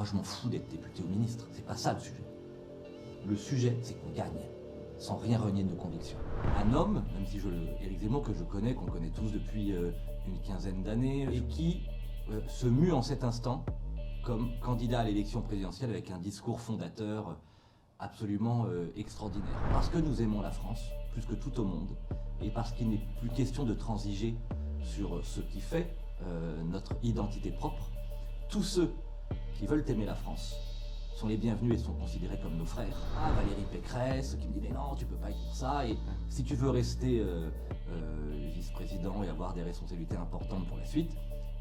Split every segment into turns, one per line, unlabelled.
Moi, je m'en fous d'être député ou ministre. C'est pas ça le sujet. Le sujet, c'est qu'on gagne, sans rien renier de nos convictions. Un homme, même si Éric Zemmour, que je connais, qu'on connaît tous depuis une quinzaine d'années, et qui se mue en cet instant comme candidat à l'élection présidentielle avec un discours fondateur absolument extraordinaire. Parce que nous aimons la France, plus que tout au monde, et parce qu'il n'est plus question de transiger sur ce qui fait notre identité propre, tous ceux qui veulent aimer la France sont les bienvenus et sont considérés comme nos frères. Ah, Valérie Pécresse qui me dit mais non, tu peux pas être pour ça, et si tu veux rester vice-président et avoir des responsabilités importantes pour la suite,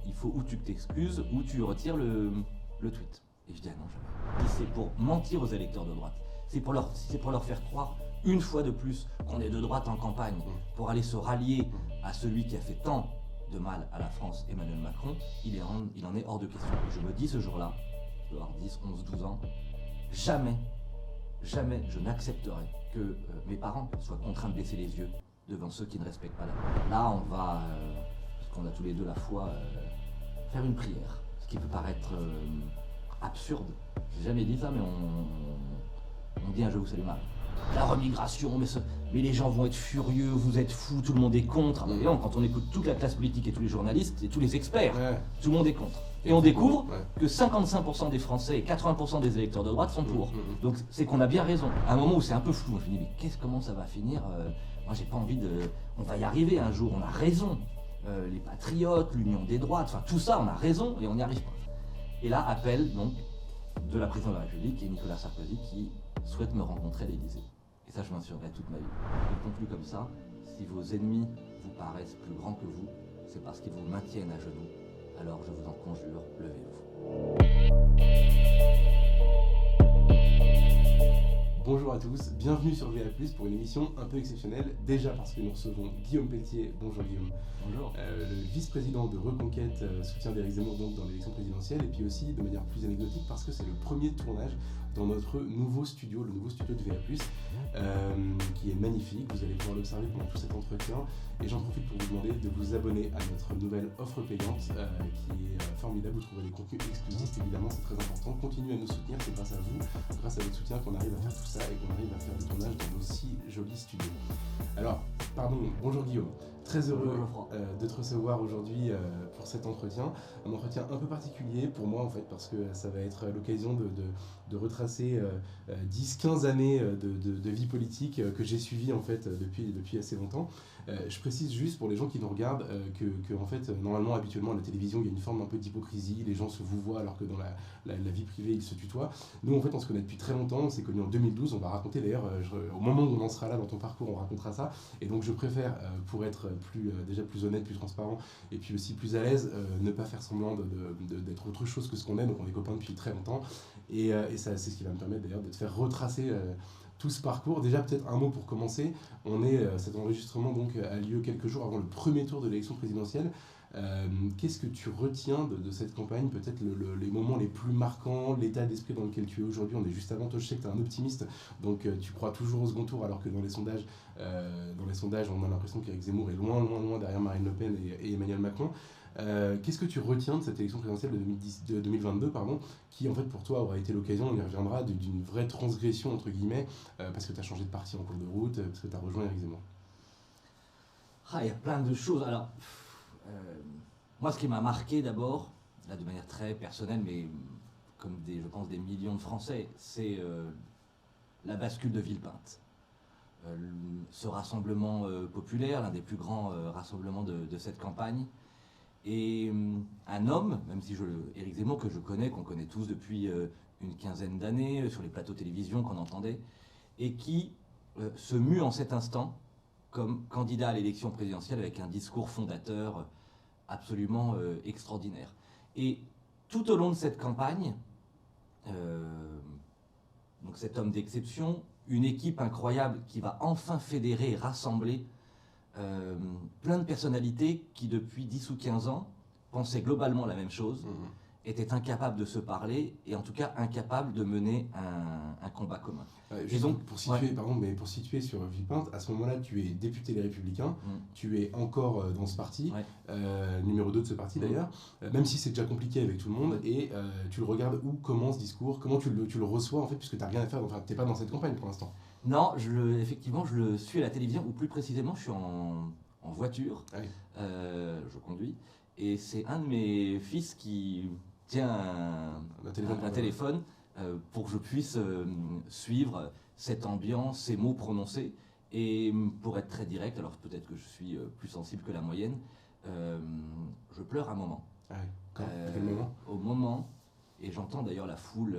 il faut ou tu t'excuses ou tu retires le tweet. Et je dis ah non, jamais. C'est pour mentir aux électeurs de droite. C'est pour leur faire croire une fois de plus qu'on est de droite en campagne, pour aller se rallier à celui qui a fait tant de mal à la France, Emmanuel Macron. Il en est hors de question. Je me dis ce jour-là, je dois avoir 10, 11, 12 ans, jamais je n'accepterai que mes parents soient contraints de baisser les yeux devant ceux qui ne respectent pas la loi. Là, on va, parce qu'on a tous les deux la foi, faire une prière. Ce qui peut paraître absurde. J'ai jamais dit ça, mais on dit un Je vous salue Marie. La remigration, mais les gens vont être furieux, vous êtes fous, tout le monde est contre. Et non, quand on écoute toute la classe politique et tous les journalistes et tous les experts, tout le monde est contre. Et on découvre que 55% des Français et 80% des électeurs de droite sont pour. Donc c'est qu'on a bien raison. À un moment où c'est un peu flou, je me dis mais comment ça va finir Moi j'ai pas envie de... On va y arriver un jour, on a raison. Les patriotes, l'union des droites, enfin tout ça on a raison et on n'y arrive pas. Et là, appel donc de la présidente de la République et Nicolas Sarkozy qui souhaite me rencontrer à l'Élysée. Et ça, je m'en souviendrai toute ma vie. Je conclue comme ça, si vos ennemis vous paraissent plus grands que vous, c'est parce qu'ils vous maintiennent à genoux. Alors je vous en conjure, levez-vous.
Bonjour à tous, bienvenue sur VA+, pour une émission un peu exceptionnelle, déjà parce que nous recevons Guillaume Pelletier. Bonjour Guillaume.
Bonjour.
Le vice-président de Reconquête, soutien d'Éric Zemmour donc dans l'élection présidentielle, et puis aussi de manière plus anecdotique parce que c'est le premier tournage dans notre nouveau studio, le nouveau studio de VA+, qui est magnifique. Vous allez pouvoir l'observer pendant tout cet entretien, et j'en profite pour vous demander de vous abonner à notre nouvelle offre payante, qui est formidable. Vous trouverez des contenus exclusifs, évidemment, c'est très important. Continuez à nous soutenir, c'est grâce à vous, grâce à votre soutien qu'on arrive à faire tout ça et qu'on arrive à faire des tournages dans nos si jolis studios. Alors, bonjour Guillaume. Très heureux de te recevoir aujourd'hui pour cet entretien. Un entretien un peu particulier pour moi en fait, parce que ça va être l'occasion de retracer 10-15 années de vie politique que j'ai suivie en fait depuis assez longtemps. Je précise juste pour les gens qui nous regardent que en fait, normalement, habituellement à la télévision, il y a une forme un peu d'hypocrisie, les gens se vouvoient alors que dans la vie privée, ils se tutoient. Nous en fait, on se connaît depuis très longtemps, on s'est connus en 2012, on va raconter d'ailleurs, au moment où on en sera là dans ton parcours, on racontera ça, et donc je préfère, pour être déjà plus honnête, plus transparent, et puis aussi plus à l'aise, ne pas faire semblant d'être autre chose que ce qu'on est. Donc on est copains depuis très longtemps, et ça, c'est ce qui va me permettre d'ailleurs de te faire retracer tout ce parcours. Déjà peut-être un mot pour commencer, cet enregistrement donc a lieu quelques jours avant le premier tour de l'élection présidentielle. Qu'est-ce que tu retiens de cette campagne, peut-être les moments les plus marquants, l'état d'esprit dans lequel tu es aujourd'hui? On est juste avant toi, je sais que tu es un optimiste, donc tu crois toujours au second tour, alors que dans les sondages on a l'impression qu'Éric Zemmour est loin derrière Marine Le Pen et Emmanuel Macron. Qu'est-ce que tu retiens de cette élection présidentielle de 2022, qui en fait pour toi aura été l'occasion, on y reviendra, d'une vraie transgression entre guillemets, parce que tu as changé de parti en cours de route, parce que tu as rejoint Éric Zemmour?
Il y a plein de choses. Alors, moi ce qui m'a marqué d'abord, là de manière très personnelle, mais comme je pense des millions de Français, c'est la bascule de Villepinte. Ce rassemblement populaire, l'un des plus grands rassemblements de cette campagne. Et un homme, même si Éric Zemmour, que je connais, qu'on connaît tous depuis une quinzaine d'années, sur les plateaux télévision qu'on entendait, et qui se mue en cet instant comme candidat à l'élection présidentielle avec un discours fondateur absolument extraordinaire. Et tout au long de cette campagne, donc cet homme d'exception, une équipe incroyable qui va enfin fédérer et rassembler plein de personnalités qui depuis 10 ou 15 ans pensaient globalement la même chose étaient incapables de se parler et en tout cas incapables de mener un combat commun.
Juste pour situer sur Villepinte, à ce moment-là, tu es député Les Républicains, tu es encore dans ce parti, numéro 2 de ce parti d'ailleurs, même si c'est déjà compliqué avec tout le monde, et tu le regardes où, comment ce discours, comment tu le reçois en fait, puisque tu n'as rien à faire, enfin, tu n'es pas dans cette campagne pour l'instant.
Non, effectivement, je le suis à la télévision, ou plus précisément, je suis en voiture, je conduis, et c'est un de mes fils qui tient un téléphone pour que je puisse suivre cette ambiance, ces mots prononcés. Et pour être très direct, alors peut-être que je suis plus sensible que la moyenne, je pleure un moment.
À quel moment ?
Au moment, et j'entends d'ailleurs la foule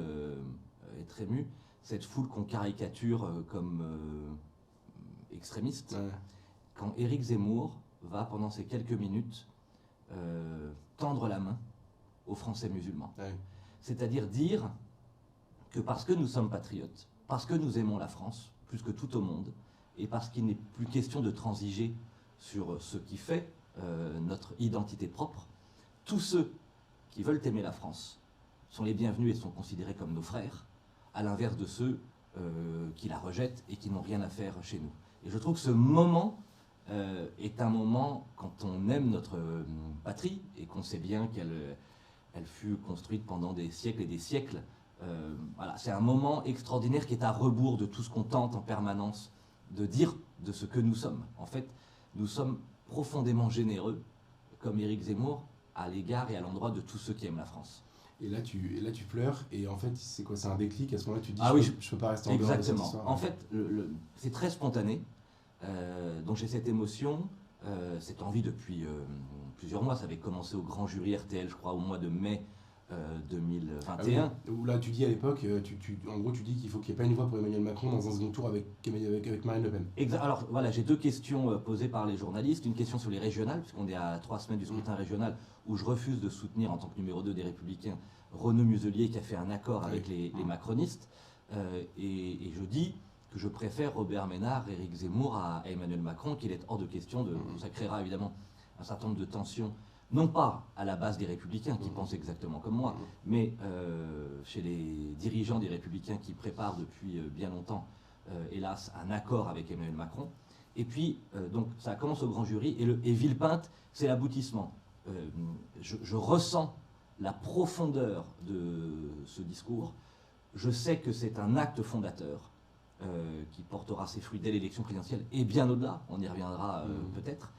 être émue, cette foule qu'on caricature comme extrémiste, quand Éric Zemmour va pendant ces quelques minutes tendre la main aux Français musulmans. C'est-à-dire dire que parce que nous sommes patriotes, parce que nous aimons la France, plus que tout au monde, et parce qu'il n'est plus question de transiger sur ce qui fait notre identité propre, tous ceux qui veulent aimer la France sont les bienvenus et sont considérés comme nos frères, à l'inverse de ceux qui la rejettent et qui n'ont rien à faire chez nous. Et je trouve que ce moment est un moment, quand on aime notre patrie, et qu'on sait bien qu'elle fut construite pendant des siècles et des siècles, voilà, c'est un moment extraordinaire qui est à rebours de tout ce qu'on tente en permanence de dire de ce que nous sommes. En fait, nous sommes profondément généreux, comme Éric Zemmour, à l'égard et à l'endroit de tous ceux qui aiment la France.
Et là, tu pleures, et en fait, c'est quoi? C'est un déclic, à ce moment-là, tu te dis, je peux pas rester en
dehors de
cette histoire.
En fait, c'est très spontané, donc j'ai cette émotion, cette envie depuis plusieurs mois. Ça avait commencé au grand jury RTL, je crois, au mois de mai 2021.
Où là, tu dis à l'époque, en gros, tu dis qu'il faut qu'il n'y ait pas une voix pour Emmanuel Macron dans un second tour avec Marine Le Pen.
Alors voilà, j'ai deux questions posées par les journalistes. Une question sur les régionales, puisqu'on est à 3 semaines du scrutin régional, où je refuse de soutenir en tant que numéro 2 des Républicains Renaud Muselier, qui a fait un accord avec les macronistes. Et je dis que je préfère Robert Ménard, Éric Zemmour à Emmanuel Macron, qu'il est hors de question de... Ça créera évidemment un certain nombre de tensions, non pas à la base des Républicains qui pensent exactement comme moi, mais chez les dirigeants des Républicains qui préparent depuis bien longtemps, hélas, un accord avec Emmanuel Macron. Et puis, donc, ça commence au grand jury, et Villepinte, c'est l'aboutissement. Je ressens la profondeur de ce discours. Je sais que c'est un acte fondateur qui portera ses fruits dès l'élection présidentielle, et bien au-delà, on y reviendra peut-être.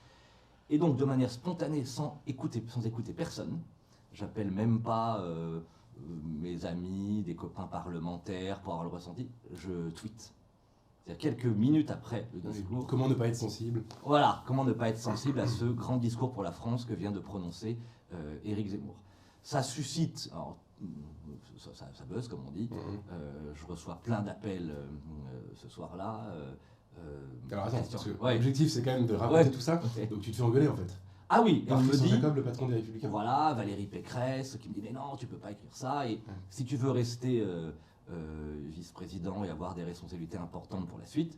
Et donc, de manière spontanée, sans écouter personne, j'appelle même pas mes amis, des copains parlementaires pour avoir le ressenti, je tweete. C'est-à-dire quelques minutes après le discours.
Comment ne pas être sensible ?
Voilà, comment ne pas être sensible à ce grand discours pour la France que vient de prononcer Éric Zemmour. Ça suscite, alors, ça buzz comme on dit, je reçois plein d'appels ce soir-là.
Alors attends, parce que l'objectif c'est quand même de raconter tout ça, donc tu te fais engueuler en fait.
Ah oui, et on me dit,
Jacob, le patron des Républicains.
Voilà, Valérie Pécresse, qui me dit mais non, tu peux pas écrire ça, et si tu veux rester vice-président et avoir des responsabilités importantes pour la suite,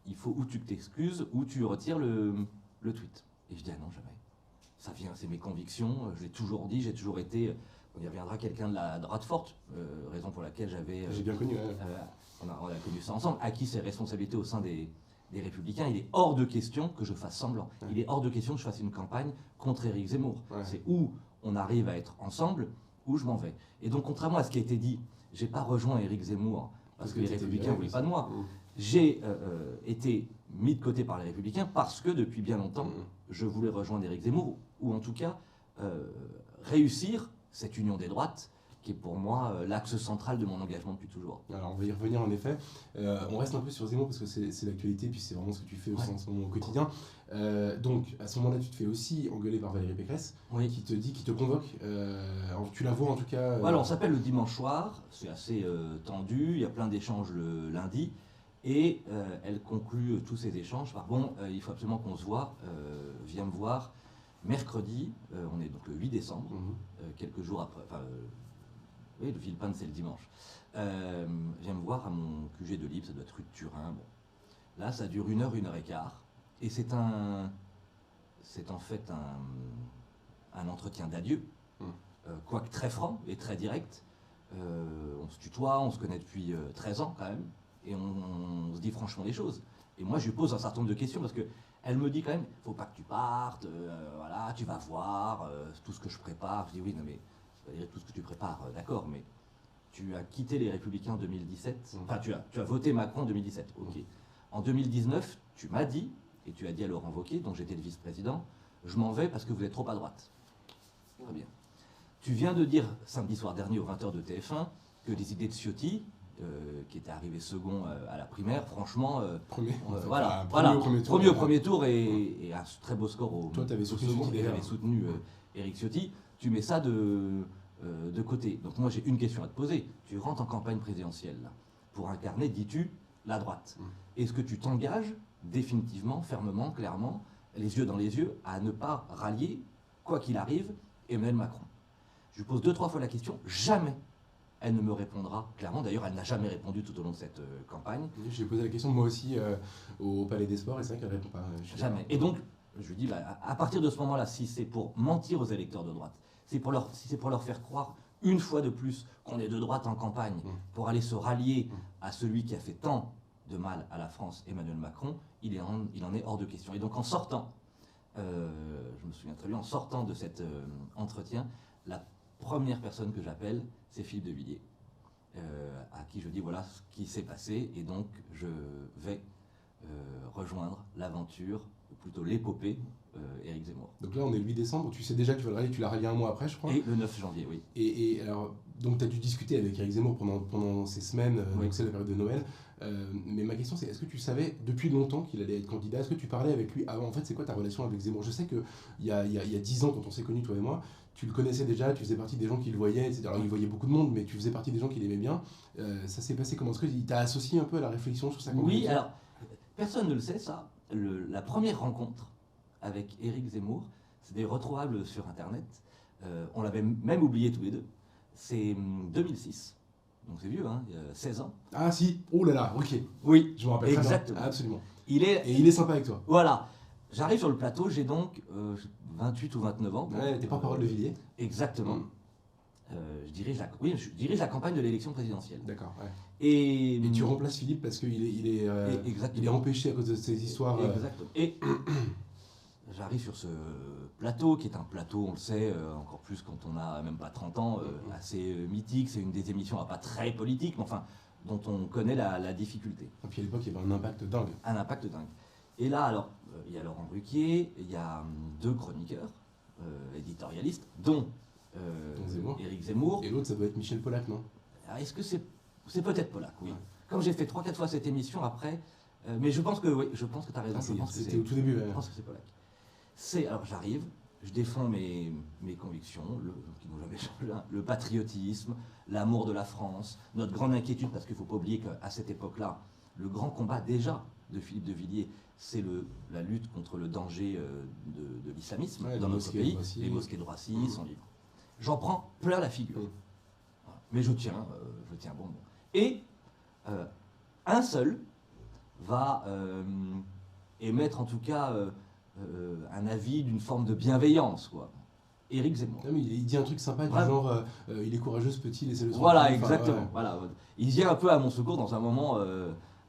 il faut ou tu t'excuses ou tu retires le tweet. Et je dis ah non, jamais. Ça vient, c'est mes convictions, je l'ai toujours dit, j'ai toujours été, on y reviendra, quelqu'un de la droite forte, raison pour laquelle j'avais...
J'ai bien connu,
on a connu ça ensemble, acquis ses responsabilités au sein des Républicains. Il est hors de question que je fasse semblant. Il est hors de question que je fasse une campagne contre Éric Zemmour. C'est où on arrive à être ensemble, où je m'en vais. Et donc, contrairement à ce qui a été dit, j'ai pas rejoint Éric Zemmour parce que les Républicains ne voulaient pas de moi. J'ai été mis de côté par les Républicains parce que depuis bien longtemps, je voulais rejoindre Éric Zemmour, ou en tout cas réussir cette union des droites, qui est pour moi l'axe central de mon engagement depuis toujours.
Alors on va y revenir en effet. On reste un peu sur Zemmour parce que c'est l'actualité, puis c'est vraiment ce que tu fais aussi en ce moment au quotidien. Donc à ce moment-là, tu te fais aussi engueuler par Valérie Pécresse, qui te convoque. Tu la vois en tout cas.
Alors on s'appelle le dimanche soir, c'est assez tendu, il y a plein d'échanges le lundi, et elle conclut tous ces échanges par bon, il faut absolument qu'on se voit, viens me voir mercredi, on est donc le 8 décembre, quelques jours après. Oui, le Villepinte, c'est le dimanche. Viens me voir à mon QG de Libre, ça doit être rue de Turin. Bon. Là, ça dure 1 heure, 1 heure et quart. Et c'est en fait un entretien d'adieu. quoique très franc et très direct. On se tutoie, on se connaît depuis 13 ans quand même, et on se dit franchement les choses. Et moi, je lui pose un certain nombre de questions parce qu'elle me dit quand même, faut pas que tu partes, voilà, tu vas voir tout ce que je prépare. Je dis oui, non mais tout ce que tu prépares, d'accord, mais tu as quitté les Républicains en 2017, enfin tu as voté Macron en 2017, ok. En 2019, tu m'as dit, et tu as dit à Laurent Wauquiez, dont j'étais le vice-président, je m'en vais parce que vous êtes trop à droite. Très bien. Tu viens de dire samedi soir dernier aux 20h de TF1 que les idées de Ciotti, qui était arrivé second à la primaire, franchement, premier au premier tour et un très beau score au second, et j'avais soutenu Éric Ciotti, tu mets ça de côté. Donc moi j'ai une question à te poser. Tu rentres en campagne présidentielle là, pour incarner, dis-tu, la droite. Est-ce que tu t'engages définitivement, fermement, clairement, les yeux dans les yeux, à ne pas rallier, quoi qu'il arrive, Emmanuel Macron? Je lui pose 2-3 fois la question, jamais elle ne me répondra clairement. D'ailleurs, elle n'a jamais répondu tout au long de cette campagne.
J'ai posé la question moi aussi au Palais des Sports et c'est vrai qu'elle ne répond pas.
Jamais. Et donc, je lui dis, à partir de ce moment-là, si c'est pour mentir aux électeurs de droite, si c'est pour leur faire croire une fois de plus qu'on est de droite en campagne, pour aller se rallier à celui qui a fait tant de mal à la France, Emmanuel Macron, il en est hors de question. Et donc en sortant, je me souviens très bien, en sortant de cet entretien, la première personne que j'appelle, c'est Philippe de Villiers, à qui je dis voilà ce qui s'est passé, et donc je vais rejoindre l'aventure, ou plutôt l'épopée, Éric Zemmour.
Donc là on est le 8 décembre, tu sais déjà que tu vas le rallier, tu l'as rallié un mois après je crois.
Et le 9 janvier, oui.
Et alors, donc tu as dû discuter avec Éric Zemmour pendant ces semaines,
oui.
Donc c'est la période de Noël. Mais ma question c'est, est-ce que tu savais depuis longtemps qu'il allait être candidat? Est-ce que tu parlais avec lui avant? En fait, c'est quoi ta relation avec Zemmour? Je sais qu'il y a 10 ans, quand on s'est connus, toi et moi, tu le connaissais déjà, tu faisais partie des gens qui le voyaient, etc. Alors il voyait beaucoup de monde, mais tu faisais partie des gens qui l'aimaient bien. Ça s'est passé comment? Est-ce qu'il t'a associé un peu à la réflexion sur sa candidature?
Oui, alors, personne ne le sait ça. La première rencontre avec Éric Zemmour, c'est des retrouvables sur Internet. On l'avait même oublié tous les deux. C'est 2006. Donc c'est vieux, hein, il y a 16 ans.
Ah si, oh là là, ok.
Oui,
je me rappelle
exactement.
Très bien. Absolument.
Et
il est sympa avec toi.
Voilà. J'arrive sur le plateau, j'ai donc 28 ou 29 ans.
Ouais, t'es porte-parole de Villiers.
Exactement. Je dirige la campagne de l'élection présidentielle.
D'accord, ouais.
Et
tu remplaces Philippe parce qu'il est empêché à cause de ces histoires.
Exactement. Et j'arrive sur ce plateau, qui est un plateau, on le sait, encore plus quand on n'a même pas 30 ans, assez mythique. C'est une des émissions pas très politique, mais enfin, dont on connaît la difficulté.
Et puis à l'époque, il y avait un impact dingue.
Un impact dingue. Et là, alors, il y a Laurent Ruquier, il y a 2 chroniqueurs, éditorialistes, dont Éric Zemmour.
Et l'autre, ça doit être Michel Polac, non?
Alors, est-ce que c'est Peut-être Polac, oui.
Ouais.
Comme j'ai fait 3-4 fois cette émission après, mais je pense que oui, je pense que tu as raison.
C'était au tout début.
Je pense que c'est Polac. Alors j'arrive, je défends mes convictions, qui n'ont jamais changé, le patriotisme, l'amour de la France, notre grande inquiétude, parce qu'il ne faut pas oublier qu'à cette époque-là, le grand combat déjà de Philippe de Villiers, c'est la lutte contre le danger de l'islamisme dans notre pays, les mosquées de Roissy, son livre. J'en prends plein la figure. Voilà. Mais je tiens bon. Et un seul va émettre en tout cas un avis d'une forme de bienveillance, quoi. Éric Zemmour.
Non, mais il dit un truc sympa du genre il est courageux ce petit, laissez-le tranquille.
Voilà, exactement. Ouais. Voilà. Il vient un peu à mon secours dans un moment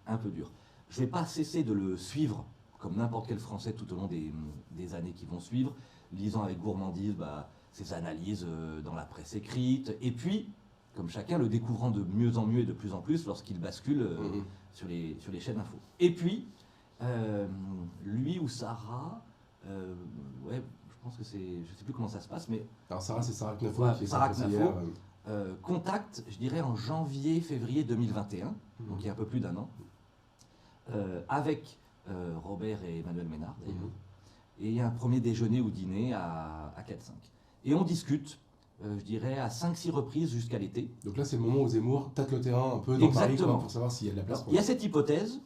un peu dur. Je ne vais pas cesser de le suivre, comme n'importe quel Français, tout au long des années qui vont suivre, lisant avec gourmandise ses analyses dans la presse écrite, et puis, comme chacun, le découvrant de mieux en mieux et de plus en plus lorsqu'il bascule sur les chaînes info. Et puis, lui ou Sarah, ouais, je pense que c'est, je sais plus comment ça se passe, mais...
Alors Sarah, c'est Sarah Knafo.
Ouais, Sarah Knafo contacte, je dirais, en janvier-février 2021, donc il y a un peu plus d'1 an, avec Robert et Emmanuel Ménard, d'ailleurs, et il y a un premier déjeuner ou dîner à 4-5. Et on discute, je dirais, à 5-6 reprises jusqu'à l'été.
Donc là, c'est le moment où Zemmour tâte le terrain un peu dans Paris, quoi, pour savoir s'il y a de la place.
Alors, il y a cette hypothèse,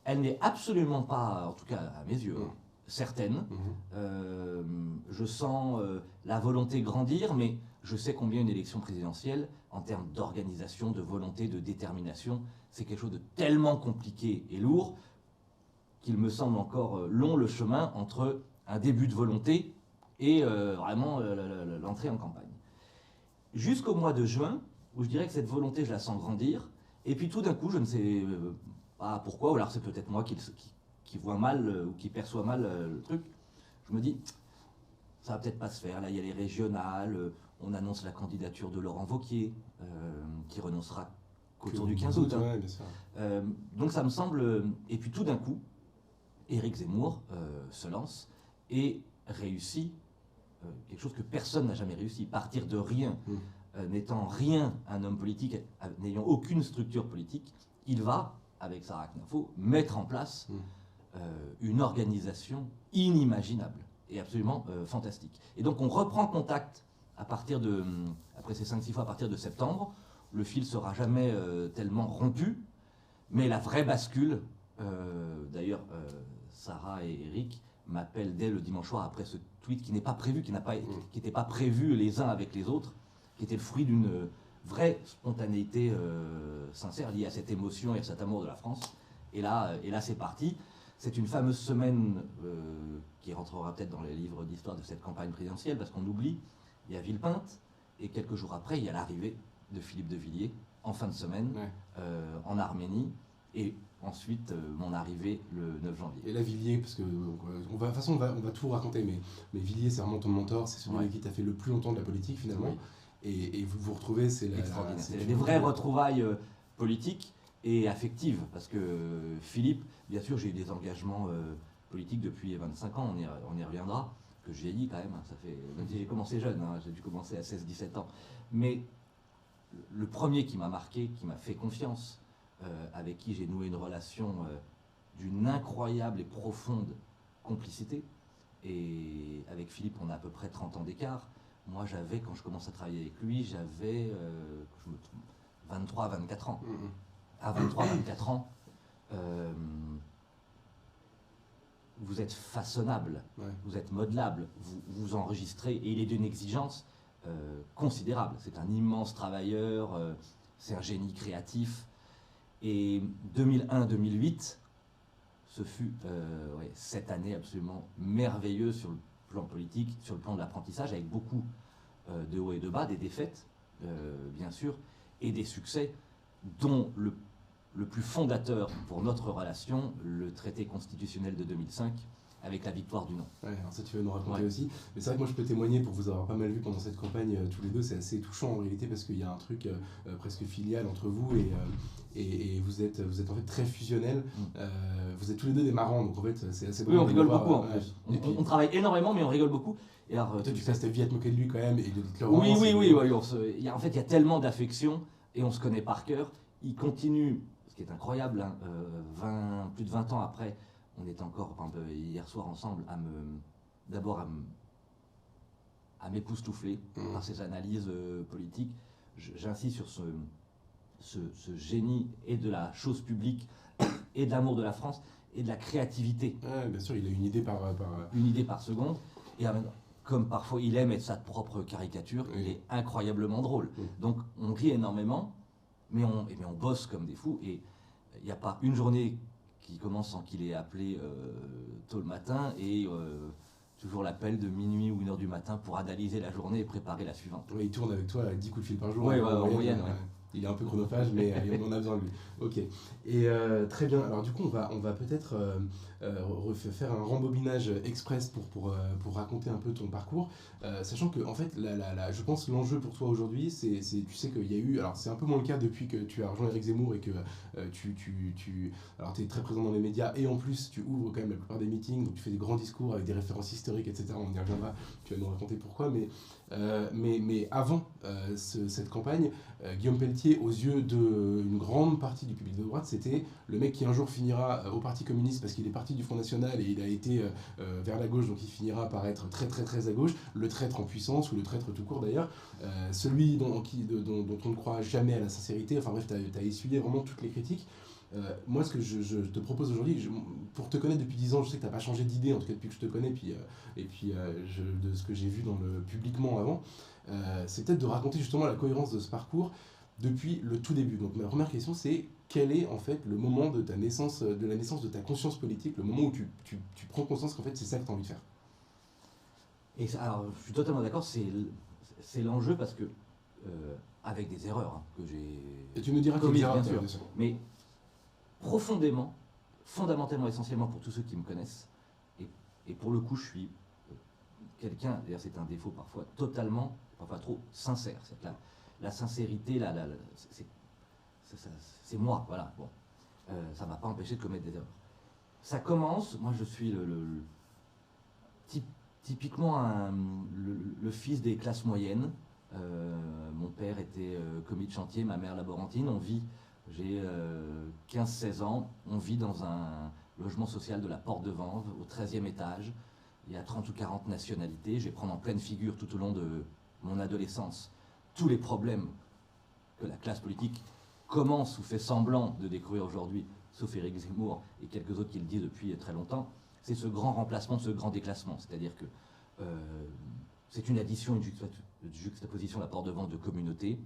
elle n'est absolument pas, en tout cas à mes yeux, certaine. Je sens la volonté grandir, mais je sais combien une élection présidentielle, en termes d'organisation, de volonté, de détermination, c'est quelque chose de tellement compliqué et lourd qu'il me semble encore long le chemin entre un début de volonté et vraiment l'entrée en campagne. jusqu'au mois de juin, où je dirais que cette volonté, je la sens grandir. Et puis tout d'un coup, je ne sais pas pourquoi, ou alors c'est peut-être moi qui vois mal ou qui perçois mal le truc. Je me dis, ça va peut-être pas se faire. Là, il y a les régionales, on annonce la candidature de Laurent Wauquiez, qui renoncera qu'autour du 15 août. Hein.
Ouais, bien sûr.
Donc ça me semble... Et puis tout d'un coup, Éric Zemmour se lance et réussit quelque chose que personne n'a jamais réussi, partir de rien, n'étant rien un homme politique, n'ayant aucune structure politique, il va, avec Sarah Knafo, mettre en place une organisation inimaginable et absolument fantastique. Et donc on reprend contact après ces 5-6 fois, à partir de septembre. Le fil sera jamais tellement rompu, mais la vraie bascule, d'ailleurs Sarah et Eric m'appellent dès le dimanche soir après ce tweet qui n'est pas prévu, qui n'était pas prévu les uns avec les autres, qui était le fruit d'une vraie spontanéité sincère liée à cette émotion et à cet amour de la France. Et là c'est parti. C'est une fameuse semaine qui rentrera peut-être dans les livres d'histoire de cette campagne présidentielle, parce qu'on oublie, il y a Villepinte, et quelques jours après, il y a l'arrivée de Philippe de Villiers, en fin de semaine, en Arménie, et ensuite mon arrivée le 9 janvier.
Et là, Villiers, parce que de toute façon, on va tout raconter, mais Villiers, c'est vraiment ton mentor, c'est celui qui t'a fait le plus longtemps de la politique finalement. Oui. Et vous vous retrouvez, c'est
extraordinaire. C'est des vraies retrouvailles politiques et affectives, parce que Philippe, bien sûr, j'ai eu des engagements politiques depuis 25 ans, on y reviendra, que je vieillis quand même, ça fait, même si j'ai commencé jeune, hein, j'ai dû commencer à 16-17 ans. Mais le premier qui m'a marqué, qui m'a fait confiance, avec qui j'ai noué une relation d'une incroyable et profonde complicité, et avec Philippe, on a à peu près 30 ans d'écart. Moi, quand je commence à travailler avec lui, j'avais 23 à 24 ans. À 23 à 24 ans, vous êtes façonnable, vous êtes modelable, vous enregistrez, et il est d'une exigence considérable. C'est un immense travailleur, c'est un génie créatif. Et 2001-2008, ce fut 7 années absolument merveilleuses sur le plan politique, sur le plan de l'apprentissage, avec beaucoup de hauts et de bas, des défaites, bien sûr, et des succès, dont le plus fondateur pour notre relation, le traité constitutionnel de 2005, avec la victoire du non.
Ouais, alors ça tu vas nous raconter aussi. Mais c'est vrai que moi je peux témoigner, pour vous avoir pas mal vu pendant cette campagne tous les deux, c'est assez touchant en réalité, parce qu'il y a un truc presque filial entre vous, et vous êtes en fait très fusionnels. Vous êtes tous les deux des marrants, donc en fait c'est assez
drôle. Oui, on rigole beaucoup en plus. On travaille énormément, mais on rigole beaucoup. Et alors,
toi tu passes ta vie à te moquer de lui quand même, et de te le
Oui. En fait il y a tellement d'affection, et on se connaît par cœur. Il continue, ce qui est incroyable, hein, plus de 20 ans après, on est encore hier soir ensemble à m'époustoufler par ses analyses politiques. J'insiste sur ce génie et de la chose publique et de l'amour de la France et de la créativité.
Bien sûr, il a une idée
une idée par seconde. Et comme parfois il aime être sa propre caricature, il est incroyablement drôle. Donc on rit énormément, mais on bosse comme des fous. Et il n'y a pas une journée qui commence sans qu'il ait appelé tôt le matin, et toujours l'appel de minuit ou 1h du matin pour analyser la journée et préparer la suivante.
Oui, il tourne avec toi à 10 coups de fil par jour.
Oui, en moyenne.
Il est un peu chronophage, mais on en a besoin de lui. Ok. Et très bien. Alors du coup, on va peut-être faire un rembobinage express pour raconter un peu ton parcours, sachant que en fait, je pense que l'enjeu pour toi aujourd'hui, c'est tu sais qu'il y a eu, alors c'est un peu moins le cas depuis que tu as rejoint Éric Zemmour et que alors tu es très présent dans les médias, et en plus tu ouvres quand même la plupart des meetings, donc tu fais des grands discours avec des références historiques, etc. On y reviendra. Tu vas nous raconter pourquoi, mais avant cette campagne, Guillaume Pelletier, aux yeux d'une grande partie du public de droite, c'était le mec qui un jour finira au Parti communiste parce qu'il est parti du Front National et il a été vers la gauche, donc il finira par être très très très à gauche, le traître en puissance, ou le traître tout court d'ailleurs, celui dont on ne croit jamais à la sincérité. Enfin bref, tu as essuyé vraiment toutes les critiques. Moi, ce que je te propose aujourd'hui, pour te connaître depuis 10 ans, je sais que tu n'as pas changé d'idée, en tout cas depuis que je te connais, de ce que j'ai vu publiquement avant, c'est peut-être de raconter justement la cohérence de ce parcours depuis le tout début. Donc ma première question, c'est quel est en fait le moment de la naissance de ta conscience politique, le moment où tu prends conscience qu'en fait c'est ça que tu as envie de faire?
Et alors, je suis totalement d'accord, c'est l'enjeu, parce que avec des erreurs que j'ai
Et tu nous diras
commises,
quelles erreurs,
bien sûr. Mais profondément, fondamentalement, essentiellement pour tous ceux qui me connaissent, et pour le coup, je suis quelqu'un, d'ailleurs c'est un défaut parfois, totalement, parfois trop sincère. C'est-à-dire que la sincérité, c'est moi, voilà. Bon. Ça ne m'a pas empêché de commettre des erreurs. Ça commence, moi je suis typiquement le fils des classes moyennes. Mon père était commis de chantier, ma mère laborantine. J'ai 15-16 ans, on vit dans un logement social de la Porte de Vanves, au 13e étage. Il y a 30 ou 40 nationalités. Je vais prendre en pleine figure tout au long de mon adolescence tous les problèmes que la classe politique commence ou fait semblant de découvrir aujourd'hui, sauf Éric Zemmour et quelques autres qui le disent depuis très longtemps. C'est ce grand remplacement, ce grand déclassement. C'est-à-dire que c'est une addition, une juxtaposition, la Porte de Vanves de communautés.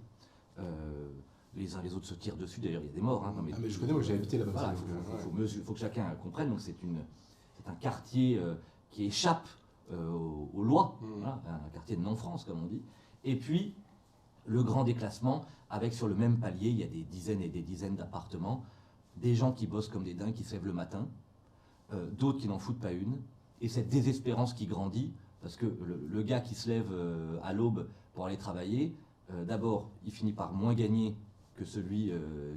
Les uns les autres se tirent dessus, d'ailleurs il y a des morts. Hein,
mais je connais, moi j'ai habité là-bas.
Voilà, faut que chacun comprenne, donc c'est un quartier qui échappe aux lois, voilà, un quartier de non-France comme on dit. Et puis le grand déclassement, avec sur le même palier, il y a des dizaines et des dizaines d'appartements, des gens qui bossent comme des dingues, qui se lèvent le matin, d'autres qui n'en foutent pas une, et cette désespérance qui grandit, parce que le gars qui se lève à l'aube pour aller travailler, d'abord il finit par moins gagner que celui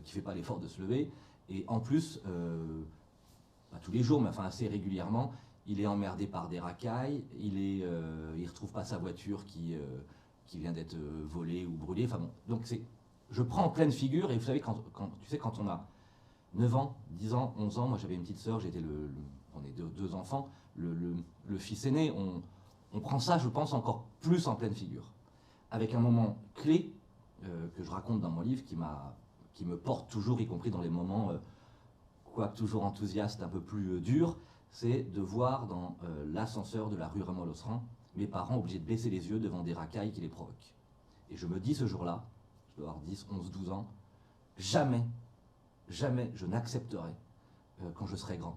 qui ne fait pas l'effort de se lever, et en plus, pas tous les jours, mais enfin assez régulièrement, il est emmerdé par des racailles, il retrouve pas sa voiture qui vient d'être volée ou brûlée. Enfin bon, donc je prends en pleine figure, et vous savez, quand on a 9 ans, 10 ans, 11 ans, moi j'avais une petite sœur, on est deux enfants, le fils aîné, on prend ça, je pense, encore plus en pleine figure. Avec un moment clé que je raconte dans mon livre qui me porte toujours, y compris dans les moments, quoique toujours enthousiastes, un peu plus durs, c'est de voir dans l'ascenseur de la rue Raymond-Losserand mes parents obligés de baisser les yeux devant des racailles qui les provoquent. Et je me dis ce jour-là, je dois avoir 10, 11, 12 ans, jamais je n'accepterai, quand je serai grand,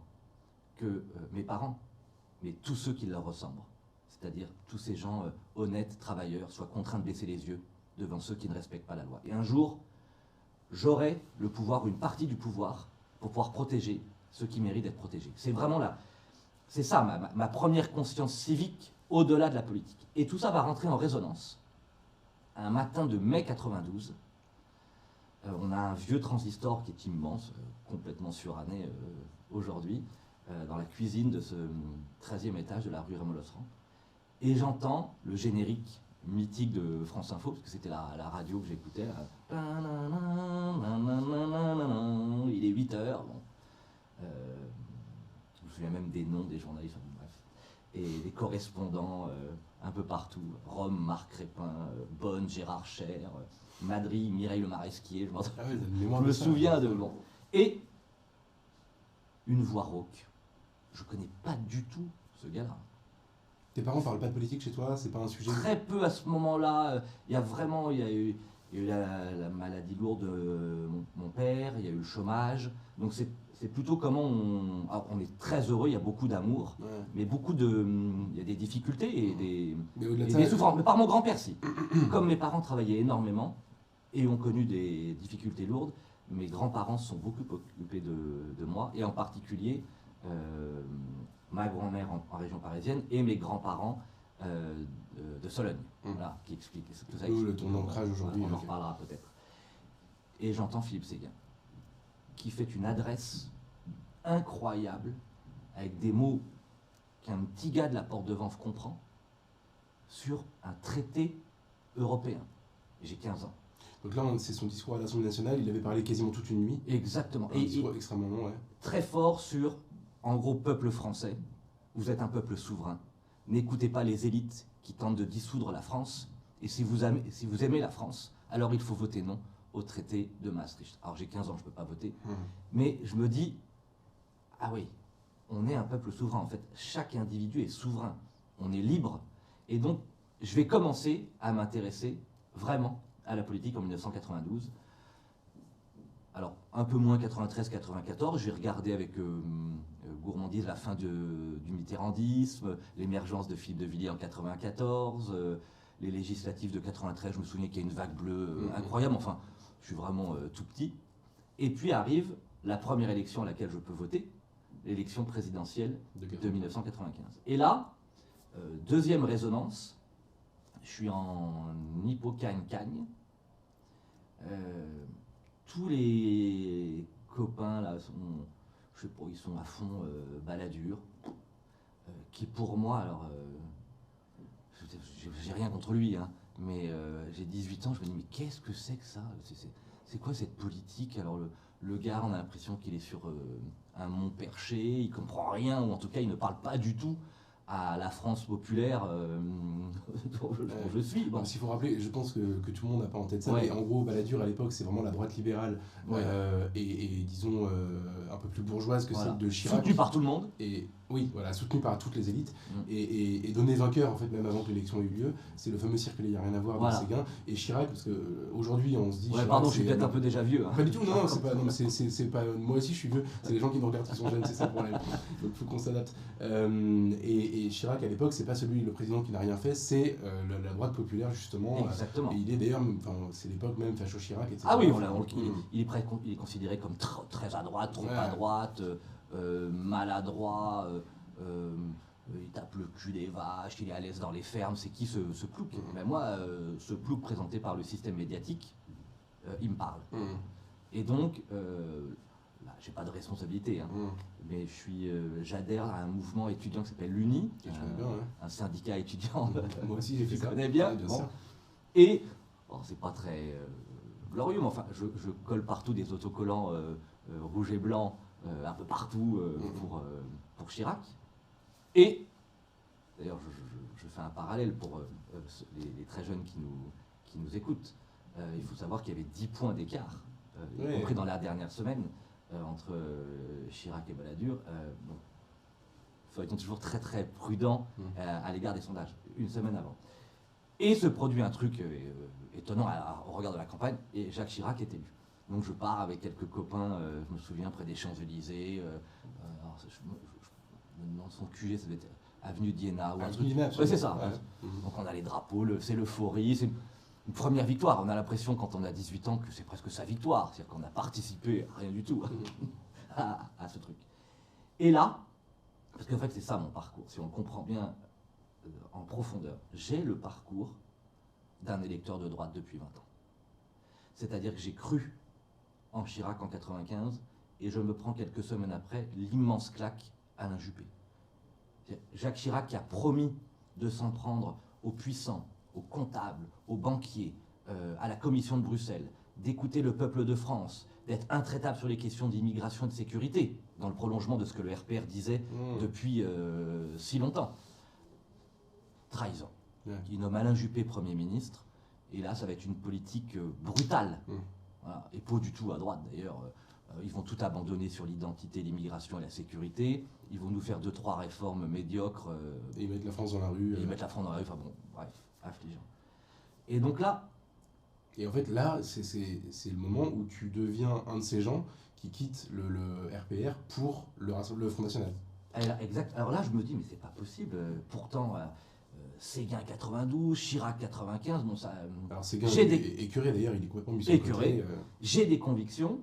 que mes parents, mais tous ceux qui leur ressemblent, c'est-à-dire tous ces gens honnêtes, travailleurs, soient contraints de baisser les yeux devant ceux qui ne respectent pas la loi. Et un jour, j'aurai le pouvoir, une partie du pouvoir, pour pouvoir protéger ceux qui méritent d'être protégés. C'est vraiment c'est ça ma première conscience civique au-delà de la politique. Et tout ça va rentrer en résonance. Un matin de mai 92, on a un vieux transistor qui est immense, complètement suranné aujourd'hui, dans la cuisine de ce 13e étage de la rue Raymond-Losserand. Et j'entends le générique mythique de France Info, parce que c'était la radio que j'écoutais. Il est 8h. Bon. Je me souviens même des noms des journalistes, bref. Et les correspondants un peu partout. Rome, Marc Crépin, Bonne, Gérard Cher, Madry, Mireille Le Maresquier. Je me souviens de... Bon. Et une voix rauque. Je ne connais pas du tout ce gars-là.
Tes parents parlent pas de politique chez toi? C'est pas un sujet?
Très peu à ce moment-là. Il y a eu la maladie lourde de mon père, il y a eu le chômage. Donc c'est plutôt comment on est très heureux, il y a beaucoup d'amour, ouais. Mais il y a des difficultés et des souffrances. Mais par mon grand-père, si. Comme mes parents travaillaient énormément et ont connu des difficultés lourdes, mes grands-parents se sont beaucoup occupés de moi, et en particulier ma grand-mère en région parisienne et mes grands-parents de Sologne, voilà, qui explique tout ça.
Ton ancrage aujourd'hui.
On en reparlera peut-être. Et j'entends Philippe Séguin, qui fait une adresse incroyable, avec des mots qu'un petit gars de la Porte de Vanves comprend, sur un traité européen. J'ai 15 ans.
Donc là, c'est son discours à l'Assemblée nationale, il avait parlé quasiment toute une nuit.
Exactement.
Un discours extrêmement long, ouais.
Très fort sur, en gros, peuple français, vous êtes un peuple souverain. N'écoutez pas les élites qui tentent de dissoudre la France, et si vous aimez la France, alors il faut voter non au traité de Maastricht. Alors j'ai 15 ans, je ne peux pas voter, mais je me dis, ah oui, on est un peuple souverain, en fait, chaque individu est souverain, on est libre, et donc je vais commencer à m'intéresser vraiment à la politique en 1992. Alors, un peu moins 93-94, j'ai regardé avec gourmandise la fin du mitterrandisme, l'émergence de Philippe de Villiers en 94, les législatives de 93, je me souviens qu'il y a une vague bleue incroyable, enfin, je suis vraiment tout petit. Et puis arrive la première élection à laquelle je peux voter, l'élection présidentielle de 1995. Et là, deuxième résonance, je suis en Hippocagne-Cagne. Tous les copains là sont, je sais pas, ils sont à fond Balladur, qui pour moi, alors, j'ai rien contre lui, hein, mais j'ai 18 ans, je me dis, mais qu'est-ce que c'est que ça? C'est quoi cette politique? Alors le gars, on a l'impression qu'il est sur un mont perché, il comprend rien, ou en tout cas il ne parle pas du tout à la France populaire dont je suis. Bon.
S'il faut rappeler, je pense que tout le monde n'a pas en tête ça, mais en gros, Balladur à l'époque, c'est vraiment la droite libérale et disons un peu plus bourgeoise que celle de Chirac.
Soutenue par tout le monde.
Et oui, voilà, soutenue par toutes les élites et donné vainqueur en fait même avant que l'élection ait eu lieu. C'est le fameux cirque, il n'y a rien à voir avec Séguin et Chirac, parce qu'aujourd'hui on se dit.
Ouais, pardon, je suis peut-être un peu déjà vieux. Hein.
Pas du tout, non, c'est pas. Non, c'est pas. Moi aussi, je suis vieux. C'est les gens qui nous regardent qui sont jeunes, c'est ça le problème. Donc il faut qu'on s'adapte. Et Chirac à l'époque, c'est pas le président qui n'a rien fait, c'est la droite populaire justement.
Exactement.
Et il est d'ailleurs, c'est l'époque même Facho Chirac, etc.
Ah oui, il est considéré comme très à droite, trop à droite, maladroit. Il tape le cul des vaches, il est à l'aise dans les fermes, c'est qui ce plouc? Mais moi, ce plouc présenté par le système médiatique, il me parle. Et donc, là, j'ai pas de responsabilité, hein, mais j'adhère à un mouvement étudiant qui s'appelle l'UNI, un syndicat étudiant.
Moi aussi, j'ai fait ça.
Je connais bien.
Bien sûr.
Et, c'est pas très glorieux, mais enfin, je colle partout des autocollants rouge et blanc, un peu partout pour Chirac. Et, d'ailleurs, je fais un parallèle pour les très jeunes qui nous écoutent. Il faut savoir qu'il y avait 10 points d'écart, y compris dans la dernière semaine, entre Chirac et Balladur. Donc, il faut être toujours très très prudent à l'égard des sondages, une semaine avant. Et se produit un truc étonnant au regard de la campagne, et Jacques Chirac est élu. Donc je pars avec quelques copains, je me souviens, près des Champs-Élysées. Dans son QG, ça devait être Avenue d'Iéna ou un truc. Ouais, c'est ça. Ouais. Donc on a les drapeaux, c'est l'euphorie, c'est une première victoire. On a l'impression quand on a 18 ans que c'est presque sa victoire, c'est-à-dire qu'on a participé à rien du tout à ce truc. Et là, parce qu'en fait c'est ça mon parcours, si on le comprend bien en profondeur, j'ai le parcours d'un électeur de droite depuis 20 ans. C'est-à-dire que j'ai cru en Chirac en 95 et je me prends quelques semaines après l'immense claque Alain Juppé. Jacques Chirac qui a promis de s'en prendre aux puissants, aux comptables, aux banquiers, à la Commission de Bruxelles, d'écouter le peuple de France, d'être intraitable sur les questions d'immigration et de sécurité, dans le prolongement de ce que le RPR disait depuis si longtemps. Trahison. Il nomme Alain Juppé Premier ministre, et là ça va être une politique brutale, voilà, et pas du tout à droite d'ailleurs. Ils vont tout abandonner sur l'identité, l'immigration et la sécurité. Ils vont nous faire 2-3 réformes médiocres.
Et ils mettent la France dans la rue.
Et ils mettent la France dans la rue, enfin bon, bref, affligeant. Et donc là...
Et en fait là, c'est le moment où tu deviens un de ces gens qui quittent le RPR pour le Front National.
Exact. Alors là, je me dis, mais c'est pas possible. Pourtant, Séguin 92, Chirac 95, bon ça...
Alors Séguin est écuré d'ailleurs, il est complètement mis sur le côté.
J'ai des convictions.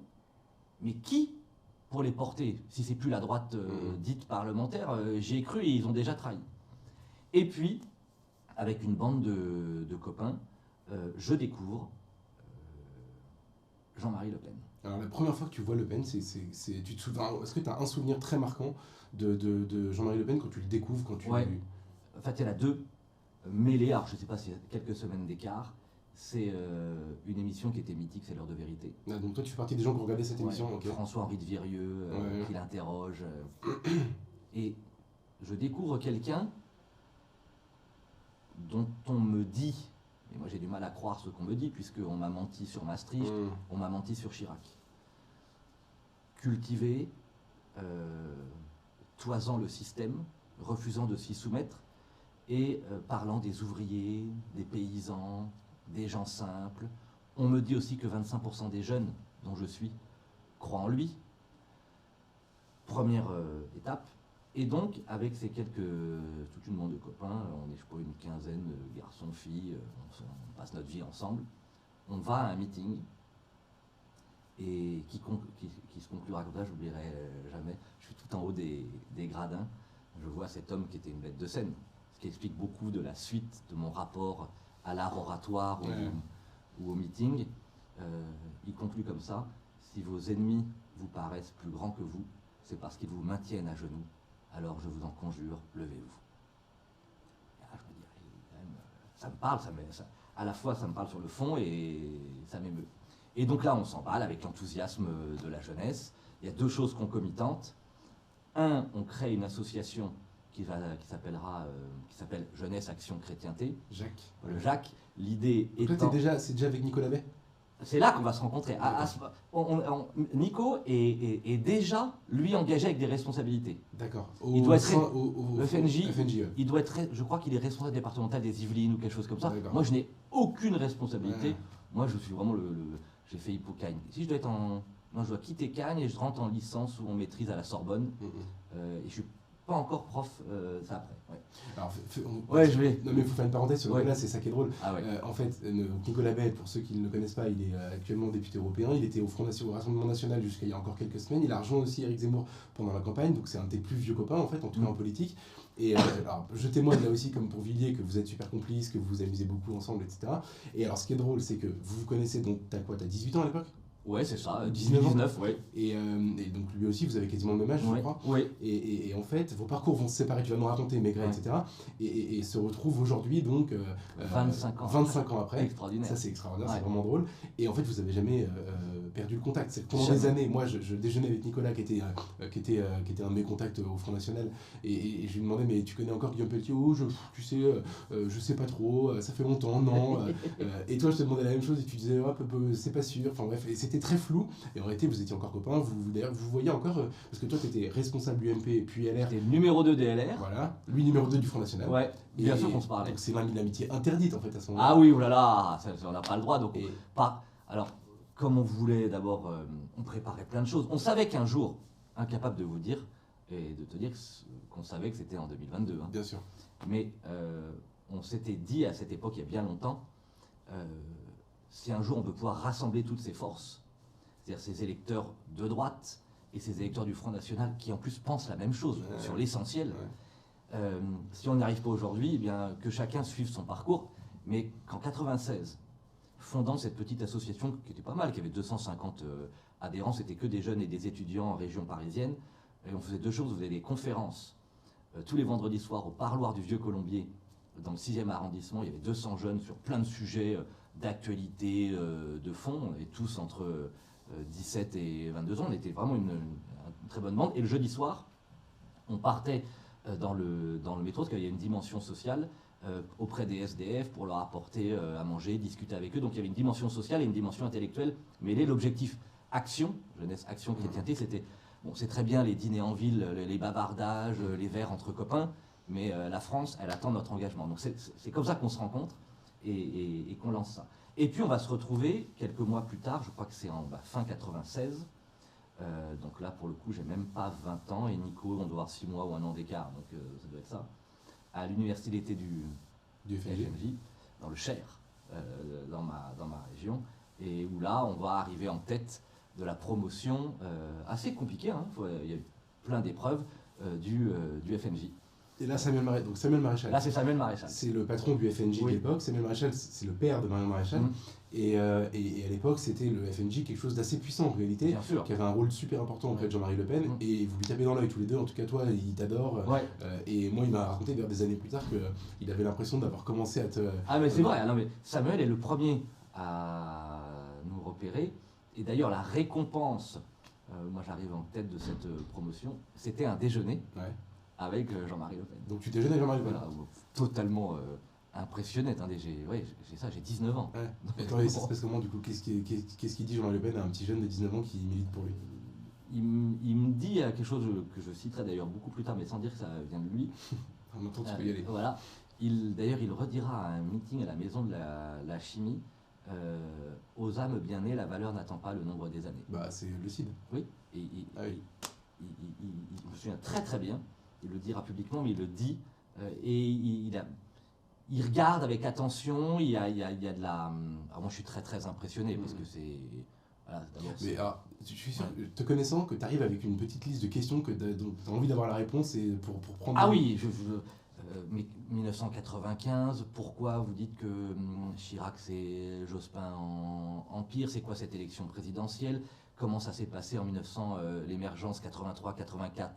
Mais qui, pour les porter, si c'est plus la droite dite parlementaire, j'y ai cru et ils ont déjà trahi. Et puis, avec une bande de copains, je découvre Jean-Marie Le Pen.
Alors la première fois que tu vois Le Pen, est-ce que tu as un souvenir très marquant de Jean-Marie Le Pen quand tu le découvres, quand tu...
Ouais. En fait, il y en a deux mêlés, alors je ne sais pas s'il y a quelques semaines d'écart. C'est une émission qui était mythique, c'est l'heure de vérité.
Ah, donc toi tu fais partie des gens qui ont regardé cette émission. Okay.
François-Henri de Virieux qui l'interroge. Et je découvre quelqu'un dont on me dit, et moi j'ai du mal à croire ce qu'on me dit, puisqu'on m'a menti sur Maastricht, on m'a menti sur Chirac. Cultivé, toisant le système, refusant de s'y soumettre, et parlant des ouvriers, des paysans, des gens simples. On me dit aussi que 25% des jeunes dont je suis croient en lui. Première étape. Et donc, avec toute une bande de copains, on est, je sais pas, une quinzaine de garçons, filles, on passe notre vie ensemble, on va à un meeting, et qui se conclura comme ça, j'oublierai jamais. Je suis tout en haut des gradins, je vois cet homme qui était une bête de scène, ce qui explique beaucoup de la suite de mon rapport à l'art oratoire ou au meeting. Il conclut comme ça: si vos ennemis vous paraissent plus grands que vous, c'est parce qu'ils vous maintiennent à genoux. Alors je vous en conjure, levez-vous. Et là, je me dis, quand même, ça me parle, à la fois ça me parle sur le fond et ça m'émeut. Et donc là, on s'emballe avec l'enthousiasme de la jeunesse. Il y a deux choses concomitantes. Un, on crée une association qui s'appelle Jeunesse Action Chrétienté.
Jacques.
Le Jacques. L'idée
Donc
étant...
là, c'est déjà avec Nicolas Bay.
C'est là qu'on va se rencontrer. Nico est déjà, lui, engagé avec des responsabilités.
D'accord.
Il doit être
le
FNJ,
ouais.
il doit être, je crois qu'il est responsable départemental des Yvelines ou quelque chose comme ça. Moi, je n'ai aucune responsabilité.
Ouais.
Moi, je suis vraiment j'ai fait Hippo Cagnes. Si je dois être non, je dois quitter Cagnes et je rentre en licence ou en maîtrise à la Sorbonne. Et je suis pas encore prof, ça après. Ouais.
Alors,
je vais.
Non, mais il faut faire une parenthèse sur Nicolas, c'est ça qui est drôle.
Ah ouais.
En fait, Nicolas Bay, pour ceux qui ne le connaissent pas, il est actuellement député européen. Il était au Rassemblement National jusqu'à il y a encore quelques semaines. Il a rejoint aussi Éric Zemmour pendant la campagne, donc c'est un de tes plus vieux copains, en fait, en tout cas en politique. Et alors, je témoigne là aussi, comme pour Villiers, que vous êtes super complices, que vous vous amusez beaucoup ensemble, etc. Et alors, ce qui est drôle, c'est que vous vous connaissez, donc t'as 18 ans à l'époque ?
Ouais, c'est ça,
19,
ouais.
Et donc lui aussi, vous avez quasiment le même âge, je crois.
Oui.
Et en fait, vos parcours vont se séparer, tu vas me raconter, Maigret, etc. Et se retrouvent aujourd'hui, donc 25 ans après.
Extraordinaire.
Ça, c'est extraordinaire, c'est vraiment drôle. Et en fait, vous n'avez jamais perdu le contact. C'est pendant des années, moi, je déjeunais avec Nicolas, qui était un de mes contacts au Front National, et je lui demandais, mais tu connais encore Guillaume Pelletier? Oh, tu sais, je sais pas trop, ça fait longtemps, non. Et toi, je te demandais la même chose, et tu disais, hop, c'est pas sûr. Enfin bref, et c'était très flou, et en réalité vous étiez encore copains, vous voyez encore, parce que toi tu étais responsable UMP puis LR.
T'es numéro 2 des LR.
Voilà, lui numéro 2 du Front National.
Ouais, bien sûr qu'on se parlait.
Donc c'est l'amitié interdite en fait à ce moment-là.
Ah oui, oulala, on n'a pas le droit, donc pas. Alors, comme on voulait d'abord, on préparait plein de choses. On savait qu'un jour, incapable de vous dire, et de te dire qu'on savait que c'était en 2022. Hein.
Bien sûr.
Mais on s'était dit à cette époque, il y a bien longtemps, si un jour on peut pouvoir rassembler toutes ces forces, c'est-à-dire ces électeurs de droite et ces électeurs du Front National qui en plus pensent la même chose sur l'essentiel, si on n'y arrive pas aujourd'hui, eh bien que chacun suive son parcours, mais qu'en 96, fondant cette petite association qui était pas mal, qui avait 250 adhérents, c'était que des jeunes et des étudiants en région parisienne, et on faisait deux choses, on faisait des conférences tous les vendredis soirs au parloir du Vieux Colombier, dans le 6e arrondissement. Il y avait 200 jeunes sur plein de sujets d'actualité, de fond. On avait tous entre 17 et 22 ans. On était vraiment une très bonne bande. Et le jeudi soir, on partait dans le métro, parce qu'il y a une dimension sociale auprès des SDF pour leur apporter à manger, discuter avec eux. Donc il y avait une dimension sociale et une dimension intellectuelle mêlée. L'objectif action, jeunesse, action, chrétienté, c'était... Bon, c'est très bien les dîners en ville, les bavardages, les verres entre copains, mais la France, elle attend notre engagement. Donc c'est comme ça qu'on se rencontre et qu'on lance ça. Et puis on va se retrouver quelques mois plus tard, je crois que c'est en fin 96, donc là pour le coup j'ai même pas 20 ans, et Nico on doit avoir 6 mois ou 1 an d'écart, donc ça doit être ça, à l'université d'été du FNJ, dans le Cher, dans ma région, et où là on va arriver en tête de la promotion assez compliquée, hein, il y a eu plein d'épreuves du FNJ.
Et là, Samuel Maréchal.
Là, c'est Samuel Maréchal.
C'est le patron du FNJ de l'époque. Samuel Maréchal, c'est le père de Marion Maréchal. Et à l'époque, c'était le FNJ, quelque chose d'assez puissant en réalité, qui avait un rôle super important auprès de Jean-Marie Le Pen. Et vous lui tapez dans l'œil tous les deux. En tout cas, toi, il t'adore. Et moi, il m'a raconté des années plus tard qu'il avait l'impression d'avoir commencé à te...
Ah, mais c'est vrai. Non, mais Samuel est le premier à nous repérer. Et d'ailleurs, la récompense, moi j'arrive en tête de cette promotion, c'était un déjeuner avec Jean-Marie Le Pen.
Donc tu déjeunais avec Jean-Marie Le Pen?
Voilà, totalement impressionné. Attendez, j'ai 19 ans.
Ouais. Attends, ça se passe comment du coup? Qu'est-ce qu'il dit Jean-Marie Le Pen à un petit jeune de 19 ans qui milite pour lui?
Il me dit quelque chose que je citerai d'ailleurs beaucoup plus tard, mais sans dire que ça vient de lui.
En même temps, tu peux y aller.
Voilà. D'ailleurs, il redira à un meeting à la maison de la chimie, aux âmes bien nées, la valeur n'attend pas le nombre des années.
Bah, c'est lucide.
Oui. Je me souviens très très bien il le dira publiquement, mais il le dit, et il regarde avec attention, il y a de la... Alors moi je suis très très impressionné, parce que c'est... Voilà,
mais alors, je suis sûr, te connaissant, que tu arrives avec une petite liste de questions dont tu as envie d'avoir la réponse et pour prendre...
Ah oui, mais 1995, pourquoi vous dites que Chirac c'est Jospin en Empire? C'est quoi cette élection présidentielle? Comment ça s'est passé en 1900, l'émergence 83, 84,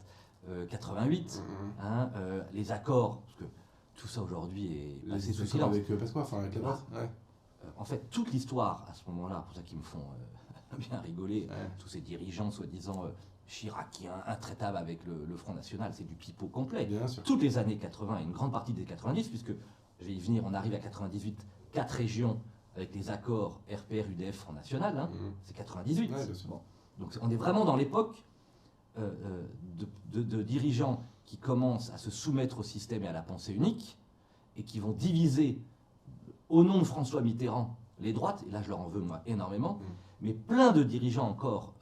88, hein, les accords, parce que tout ça aujourd'hui est passé sous silence.
Avec Pasqua, enfin avec la droite, ouais.
En fait, toute l'histoire à ce moment-là, pour ça qu'ils me font bien rigoler,
Ouais.
tous ces dirigeants soi-disant chiraciens, intraitables avec le Front National, c'est du pipeau complet.
Bien sûr.
Toutes les années 80 et une grande partie des 90, puisque je vais y venir, on arrive à 98, 4 régions avec les accords RPR, UDF, Front National, hein, c'est 98.
Ouais, bien sûr.
Bon. Donc on est vraiment dans l'époque de dirigeants qui commencent à se soumettre au système et à la pensée unique, et qui vont diviser, au nom de François Mitterrand, les droites, et là je leur en veux moi énormément, mais plein de dirigeants encore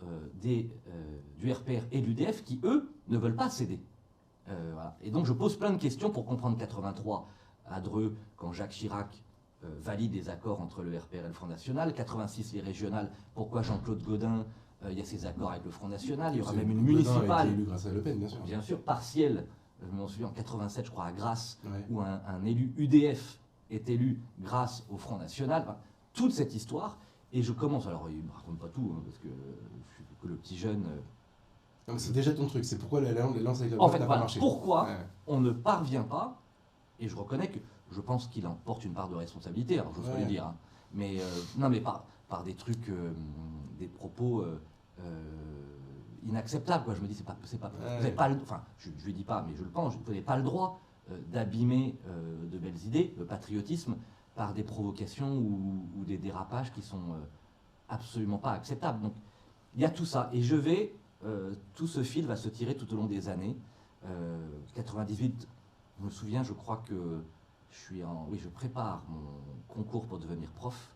du RPR et de l'UDF qui, eux, ne veulent pas céder. Voilà. Et donc je pose plein de questions pour comprendre 83 à Dreux, quand Jacques Chirac valide les accords entre le RPR et le Front National, 86 les régionales, pourquoi Jean-Claude Gaudin, il y a ces accords avec le Front National, il y aura même une municipale,
a été élu grâce à Le Pen, bien sûr.
Partielle, je m'en souviens en 87 je crois à Grasse,
Ouais.
où un élu UDF est élu grâce au Front National. Enfin, toute cette histoire, et je commence, alors il ne me raconte pas tout, hein, parce que je suis que le petit jeune...
Non, mais c'est déjà ton truc, c'est pourquoi l'alliance avec la
En
droite
fait,
n'a pas
voilà,
marché.
pourquoi
Ouais.
on ne parvient pas, et je reconnais que je pense qu'il en porte une part de responsabilité, alors j'ose pas le dire, hein, mais non, mais par des trucs, des propos inacceptables, quoi. Je me dis, vous n'avez pas le, enfin, je lui dis pas, mais je le pense, vous n'avez pas le droit d'abîmer de belles idées, le patriotisme, par des provocations ou des dérapages qui sont absolument pas acceptables. Donc, il y a tout ça, et tout ce fil va se tirer tout au long des années. 98, je me souviens, je crois que je prépare mon concours pour devenir prof,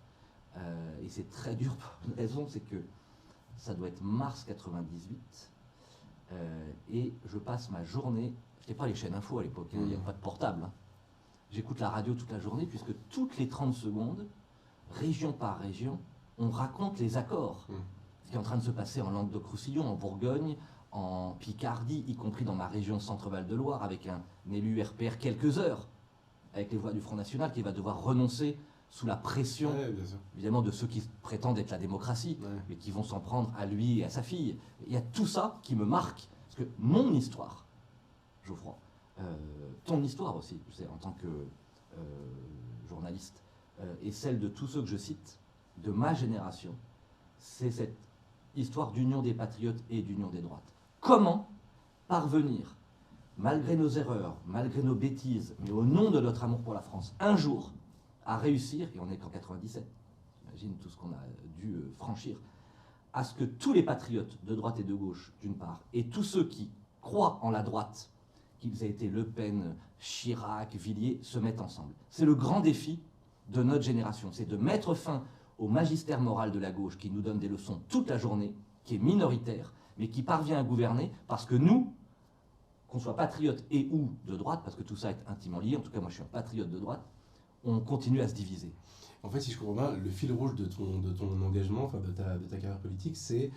et c'est très dur pour une raison, c'est que ça doit être mars 98, et je passe ma journée, c'était pas les chaînes info à l'époque, il n'y a pas de portable, hein. J'écoute la radio toute la journée, puisque toutes les 30 secondes, région par région, on raconte les accords. Ce qui est en train de se passer en Languedoc-Roussillon, en Bourgogne, en Picardie, y compris dans ma région Centre-Val de Loire, avec un élu RPR quelques heures, avec les voix du Front National, qui va devoir renoncer sous la pression, évidemment, de ceux qui prétendent être la démocratie, mais qui vont s'en prendre à lui et à sa fille. Il y a tout ça qui me marque, parce que mon histoire, Geoffroy, ton histoire aussi, je sais, en tant que journaliste, et celle de tous ceux que je cite, de ma génération, c'est cette histoire d'union des patriotes et d'union des droites. Comment parvenir, malgré nos erreurs, malgré nos bêtises, mais au nom de notre amour pour la France, un jour, à réussir, et on n'est qu'en 97, j'imagine tout ce qu'on a dû franchir, à ce que tous les patriotes de droite et de gauche, d'une part, et tous ceux qui croient en la droite, qu'ils aient été Le Pen, Chirac, Villiers, se mettent ensemble. C'est le grand défi de notre génération, c'est de mettre fin au magistère moral de la gauche qui nous donne des leçons toute la journée, qui est minoritaire, mais qui parvient à gouverner, parce que nous, qu'on soit patriote et ou de droite, parce que tout ça est intimement lié, en tout cas moi je suis un patriote de droite, on continue à se diviser.
En fait, si je comprends bien, le fil rouge de ton engagement, enfin de ta carrière politique, c'est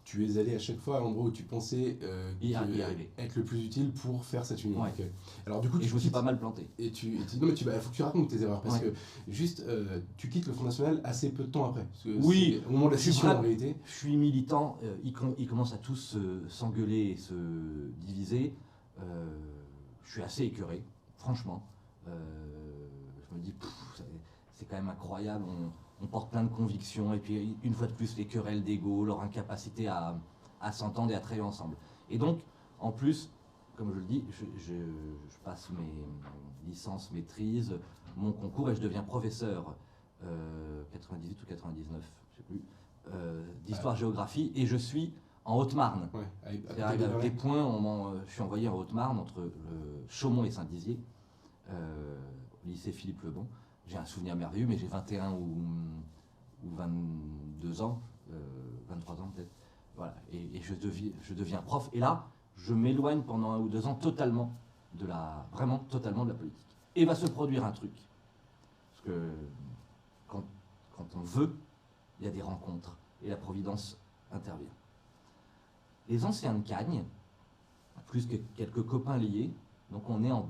tu es allé à chaque fois à l'endroit où tu pensais être le plus utile pour faire cette union.
Ouais.
Okay. Alors du coup,
je me suis pas mal planté.
Non, mais faut que tu racontes tes erreurs, parce que juste, tu quittes le Front National assez peu de temps après. Parce que
oui,
au moment de la scission, en réalité.
Je suis militant, ils commencent à tous s'engueuler et se diviser. Je suis assez écœuré, franchement. Je me dis, c'est quand même incroyable, on porte plein de convictions, et puis une fois de plus les querelles d'ego, leur incapacité à s'entendre et à travailler ensemble. Et donc, en plus, comme je le dis, je passe mes licences, maîtrises, mon concours, et je deviens professeur 98 ou 99, je sais plus, d'histoire-géographie, et je suis en Haute-Marne.
Ouais,
avec des points, je suis envoyé en Haute-Marne entre Chaumont et Saint-Dizier, au lycée Philippe Lebon. J'ai un souvenir merveilleux, mais j'ai 21 ou 22 ans, 23 ans peut-être. Voilà. Et je deviens prof. Et là, je m'éloigne pendant 1 ou 2 ans totalement vraiment totalement de la politique. Et va se produire un truc. Parce que quand on veut, il y a des rencontres et la Providence intervient. Les anciens de Cagnes, plus que quelques copains liés, donc on est en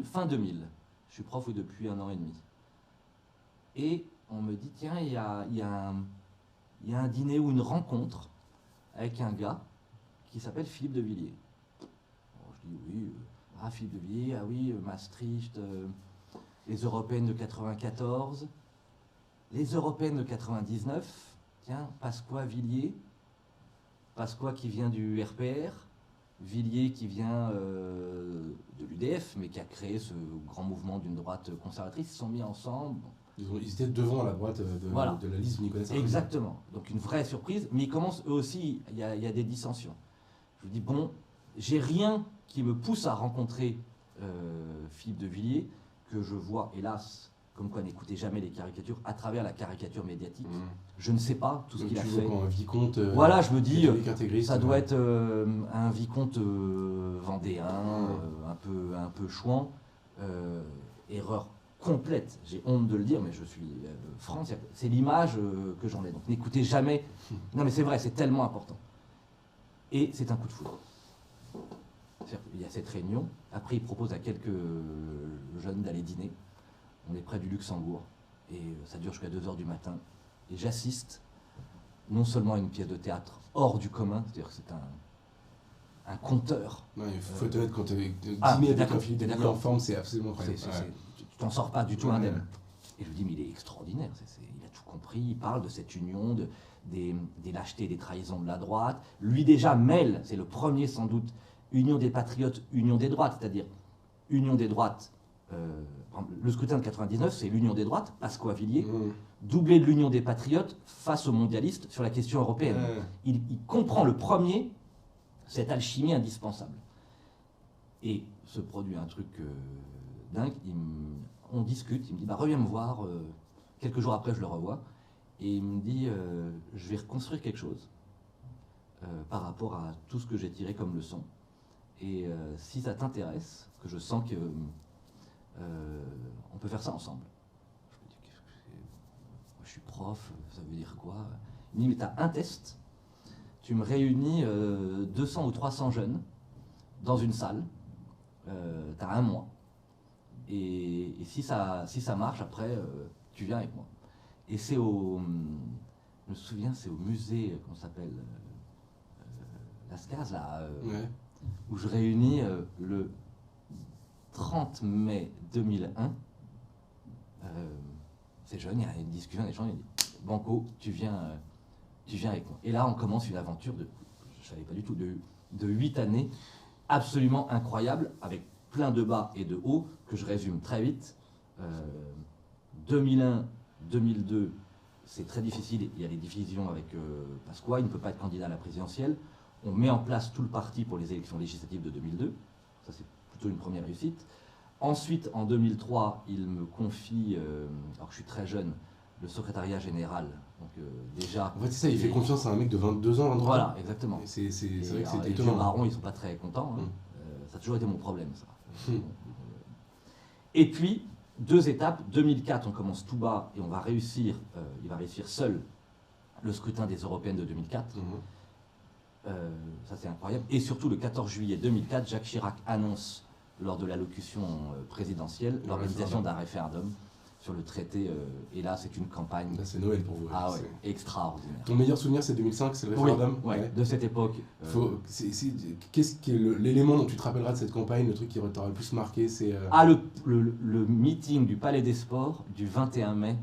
fin 2000. Je suis prof depuis 1 an et demi. Et on me dit, tiens, il y a un dîner ou une rencontre avec un gars qui s'appelle Philippe de Villiers. Alors, je dis, oui, Philippe de Villiers, ah oui, Maastricht, les Européennes de 94, les Européennes de 99, tiens, Pasqua Villiers, Pasqua qui vient du RPR, Villiers qui vient de l'UDF, mais qui a créé ce grand mouvement d'une droite conservatrice, ils se sont mis ensemble.
Ils étaient devant la droite de la liste de Nicolas Sarkozy.
Exactement, donc une vraie surprise, mais ils commencent eux aussi, il y a des dissensions. Je vous dis, bon, j'ai rien qui me pousse à rencontrer Philippe de Villiers, que je vois, hélas, comme quoi n'écoutez jamais les caricatures, à travers la caricature médiatique. Je ne sais pas tout ce qu'il a fait.
Un vicomte,
voilà, je me dis, ça doit
être
être un vicomte vendéen, un peu chouan. Erreur complète, j'ai honte de le dire, mais je suis franc, c'est l'image que j'en ai. Donc n'écoutez jamais. Non mais c'est vrai, c'est tellement important. Et c'est un coup de foudre. Il y a cette réunion, après il propose à quelques jeunes d'aller dîner. On est près du Luxembourg, et ça dure jusqu'à 2 h du matin. Et j'assiste non seulement à une pièce de théâtre hors du commun, c'est-à-dire que c'est un conteur.
Il faut te mettre quand tu dîner avec un Philippe de Villiers en forme, c'est absolument incroyable.
Tu t'en sors pas du tout indemne. Et je me dis, mais il est extraordinaire, il a tout compris, il parle de cette union, des lâchetés et des trahisons de la droite. Lui déjà mêle, c'est le premier sans doute, union des patriotes, union des droites, c'est-à-dire union des droites. Le scrutin de 99, c'est l'union des droites, Pasqua Villiers, doublé de l'union des patriotes face aux mondialistes sur la question européenne. Il comprend le premier, cette alchimie indispensable. Et se produit un truc dingue, on discute, il me dit, reviens me voir, quelques jours après je le revois, et il me dit, je vais reconstruire quelque chose par rapport à tout ce que j'ai tiré comme leçon, et si ça t'intéresse, que je sens que on peut faire ça ensemble. Je me dis, je suis prof, ça veut dire quoi? Il me dit, mais tu as un test, tu me réunis 200 ou 300 jeunes dans une salle, tu as 1 mois, et si ça marche, après, tu viens avec moi. Et c'est je me souviens, c'est au musée, comment ça s'appelle, Lascaz, là, où je réunis le 30 mai 2001, c'est jeune, il y a une discussion, des gens, il dit, Banco, tu viens avec moi. Et là, on commence une aventure je ne savais pas du tout, de 8 années, absolument incroyable, avec plein de bas et de hauts, que je résume très vite. 2001, 2002, c'est très difficile, il y a les divisions avec Pasqua, il ne peut pas être candidat à la présidentielle. On met en place tout le parti pour les élections législatives de 2002, ça c'est plutôt une première réussite. Ensuite, en 2003, il me confie, alors que je suis très jeune, le secrétariat général. Donc déjà...
En fait, c'est ça, il fait confiance à un mec de 22 ans, 23 ans.
Voilà, exactement.
C'est vrai que c'est
les
étonnant.
vieux barons, ils ne sont pas très contents. Ça a toujours été mon problème, ça. Et puis, 2 étapes. 2004, on commence tout bas et on va réussir, il va réussir seul le scrutin des européennes de 2004. Ça, c'est incroyable. Et surtout, le 14 juillet 2004, Jacques Chirac annonce, lors de l'allocution présidentielle, l'organisation d'un référendum sur le traité. Et là, c'est une campagne...
Là, c'est Noël pour vous.
Ah ouais, extraordinaire.
Ton meilleur souvenir, c'est 2005, c'est le référendum?
Oui, de cette époque.
Qu'est-ce qui est l'élément dont tu te rappelleras de cette campagne, le truc qui t'aura le plus marqué, c'est...
le meeting du Palais des Sports du 21 mai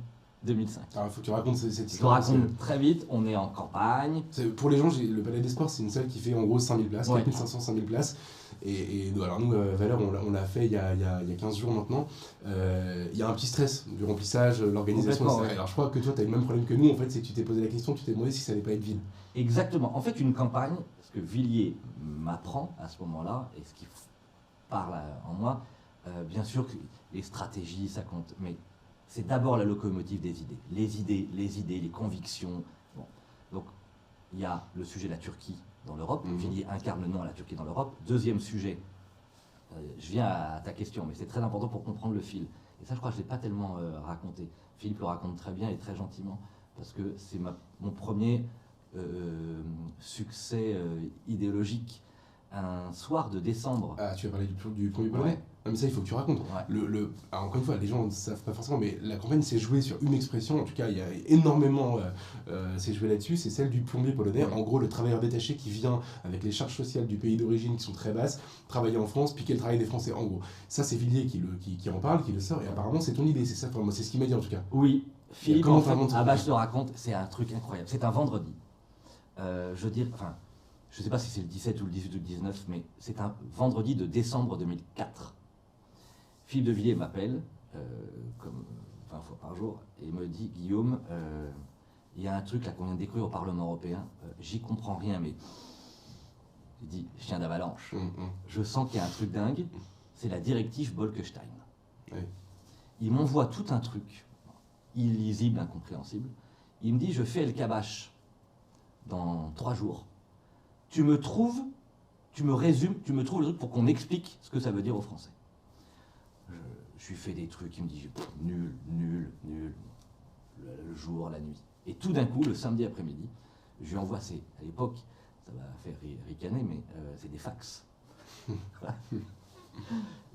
2005.
Alors, il faut que tu racontes cette
Je
histoire.
te raconte très vite, on est en campagne.
Pour les gens, le Palais des Sports, c'est une salle qui fait en gros 5000 places, 4500, 5000 places. Et alors nous, Valeur, on l'a fait il y a 15 jours maintenant. Il y a un petit stress du remplissage, l'organisation, etc.
Ouais.
Alors je crois que toi, tu as eu le même problème que nous, en fait, c'est que tu t'es posé la question, tu t'es demandé si ça allait pas être vide.
Exactement. En fait, une campagne, ce que Villiers m'apprend à ce moment-là, et ce qui parle en moi, bien sûr que les stratégies, ça compte, mais c'est d'abord la locomotive des idées. Les idées, les convictions. Bon. Donc, il y a le sujet de la Turquie dans l'Europe. Villiers incarne le nom à la Turquie dans l'Europe. Deuxième sujet, je viens à ta question, mais c'est très important pour comprendre le fil. Et ça, je crois que je ne l'ai pas tellement raconté. Philippe le raconte très bien et très gentiment, parce que c'est mon premier succès idéologique. Un soir de décembre.
Ah, tu as parlé du premier polonais.
Ouais.
Non, mais ça, il faut que tu racontes.
Ouais.
Alors, encore une fois, les gens ne savent pas forcément, mais la campagne s'est jouée sur une expression. En tout cas, il y a énormément s'est joué là-dessus. C'est celle du plombier polonais.
Ouais.
En gros, le travailleur détaché qui vient avec les charges sociales du pays d'origine qui sont très basses, travailler en France, piquer le travail des Français. En gros, ça, c'est Villiers qui en parle, qui le sort. Et apparemment, c'est ton idée. C'est ça. Enfin, moi, c'est ce qu'il m'a dit en tout cas.
Oui. Philippe,
Comment
en fait, je te raconte, c'est un truc incroyable. C'est un vendredi. Je veux dire, enfin. Je ne sais pas si c'est le 17 ou le 18 ou le 19, mais c'est un vendredi de décembre 2004. Philippe de Villiers m'appelle, comme 20 fois par jour, et me dit « Guillaume, il y a un truc là qu'on vient de découvrir au Parlement européen, j'y comprends rien, mais... » Il dit « chien d'avalanche, je sens qu'il y a un truc dingue, c'est la directive Bolkestein.
Oui. »
Il m'envoie tout un truc, illisible, incompréhensible. Il me dit « je fais El Kabash dans 3 jours. » Tu me trouves, tu me résumes, tu me trouves le truc pour qu'on explique ce que ça veut dire aux Français. Je lui fais des trucs, il me dit nul, le jour, la nuit. Et tout d'un coup, le samedi après-midi, je lui envoie, à l'époque, ça va faire ricaner, mais c'est des fax.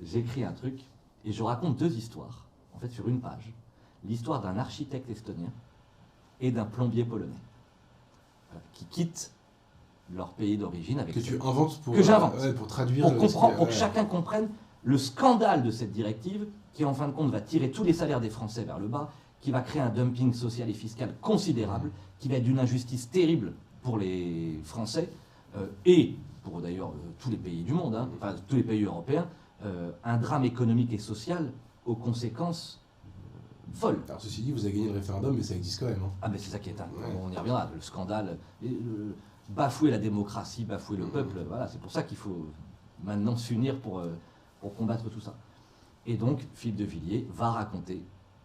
J'écris un truc et je raconte 2 histoires, en fait sur une page. L'histoire d'un architecte estonien et d'un plombier polonais qui quittent leur pays d'origine avec
que tu inventes pour,
que j'invente
pour traduire
pour que chacun comprenne le scandale de cette directive qui en fin de compte va tirer tous les salaires des Français vers le bas, qui va créer un dumping social et fiscal considérable, qui va être d'une injustice terrible pour les Français et pour d'ailleurs tous les pays du monde, hein, enfin tous les pays européens, un drame économique et social aux conséquences folles.
Alors ceci dit, vous avez gagné le référendum, mais ça existe quand même. Hein.
Ah mais c'est ça qui est on y reviendra, le scandale, bafouer la démocratie, bafouer le peuple, voilà, c'est pour ça qu'il faut maintenant s'unir pour combattre tout ça. Et donc, Philippe de Villiers va raconter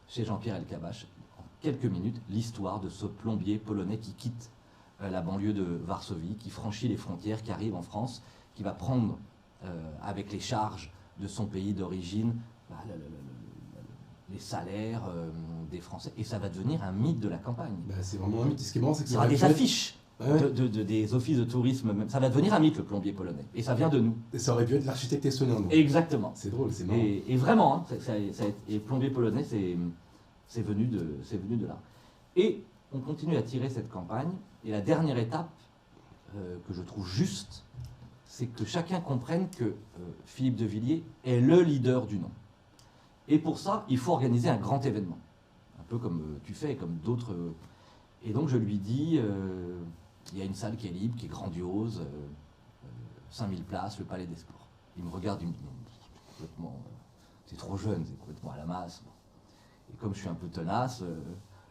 chez Jean-Pierre Elkabbach, en quelques minutes, l'histoire de ce plombier polonais qui quitte la banlieue de Varsovie, qui franchit les frontières, qui arrive en France, qui va prendre, avec les charges de son pays d'origine, les salaires des Français, et ça va devenir un mythe de la campagne.
Bah, c'est vraiment un mythe. Ce qui est marrant, c'est que
il y aura des affiches.
Ouais.
Des offices de tourisme, même. Ça va devenir un mythe, le plombier polonais. Et ça vient de nous.
Et ça aurait pu être l'architecte estonien. Donc.
Exactement.
C'est drôle, c'est marrant.
Et vraiment, hein, et plombier polonais, c'est venu de là. Et on continue à tirer cette campagne. Et la dernière étape, que je trouve juste, c'est que chacun comprenne que Philippe de Villiers est le leader du non. Et pour ça, il faut organiser un grand événement. Un peu comme tu fais, comme d'autres. Et donc je lui dis... il y a une salle qui est libre, qui est grandiose, 5000 places, le Palais des Sports. Il me regarde, il me dit, complètement, c'est trop jeune, c'est complètement à la masse. Et comme je suis un peu tenace,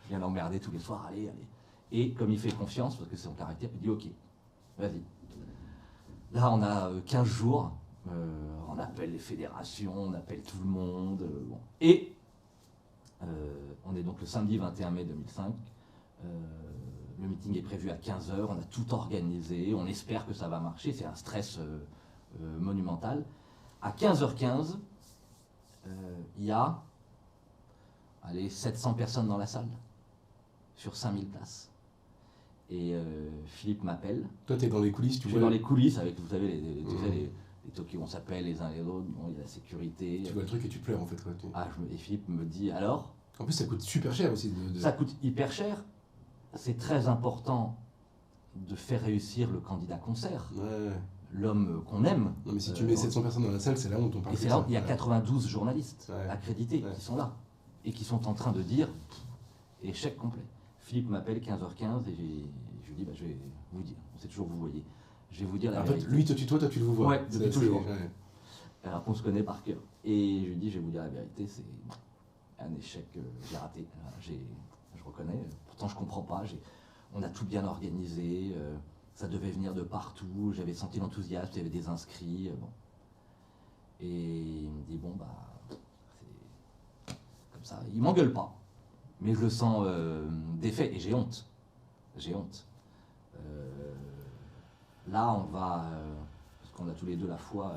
je viens l'emmerder tous les soirs, allez. Et comme il fait confiance, parce que c'est son caractère, il dit, ok, vas-y. Là, on a 15 jours, on appelle les fédérations, on appelle tout le monde. Bon. Et on est donc le samedi 21 mai 2005. Le meeting est prévu à 15h, on a tout organisé, on espère que ça va marcher, c'est un stress monumental. À 15h15, il y a 700 personnes dans la salle, sur 5000 places. Et Philippe m'appelle.
Toi, tu es dans les coulisses, tu vois.
Je suis dans les coulisses avec, vous savez, les trucs où on s'appelle les uns les autres, bon, il y a la sécurité.
Tu vois le truc et tu pleures en fait. Quoi.
Et Philippe me dit alors.
En plus, ça coûte super cher aussi.
Ça coûte hyper cher. C'est très important de faire réussir le candidat concert, l'homme qu'on aime.
Non, mais si tu mets 700 personnes dans la salle, c'est là où on parle.
Et c'est là où il y a 92 journalistes accrédités qui sont là et qui sont en train de dire échec complet. Philippe m'appelle 15h15 et je lui dis je vais vous dire, on sait toujours vous voyez, je vais vous dire la vérité.
Lui te tutoie, toi tu le vois.
Ouais, depuis toujours. Alors qu'on se connaît par cœur. Et je lui dis, je vais vous dire la vérité, c'est un échec, j'ai raté. Je reconnais, pourtant je comprends pas, on a tout bien organisé, ça devait venir de partout, j'avais senti l'enthousiasme, il y avait des inscrits, bon. Et il me dit, c'est comme ça, il m'engueule pas, mais je le sens défait et j'ai honte. là, on va, parce qu'on a tous les deux la foi,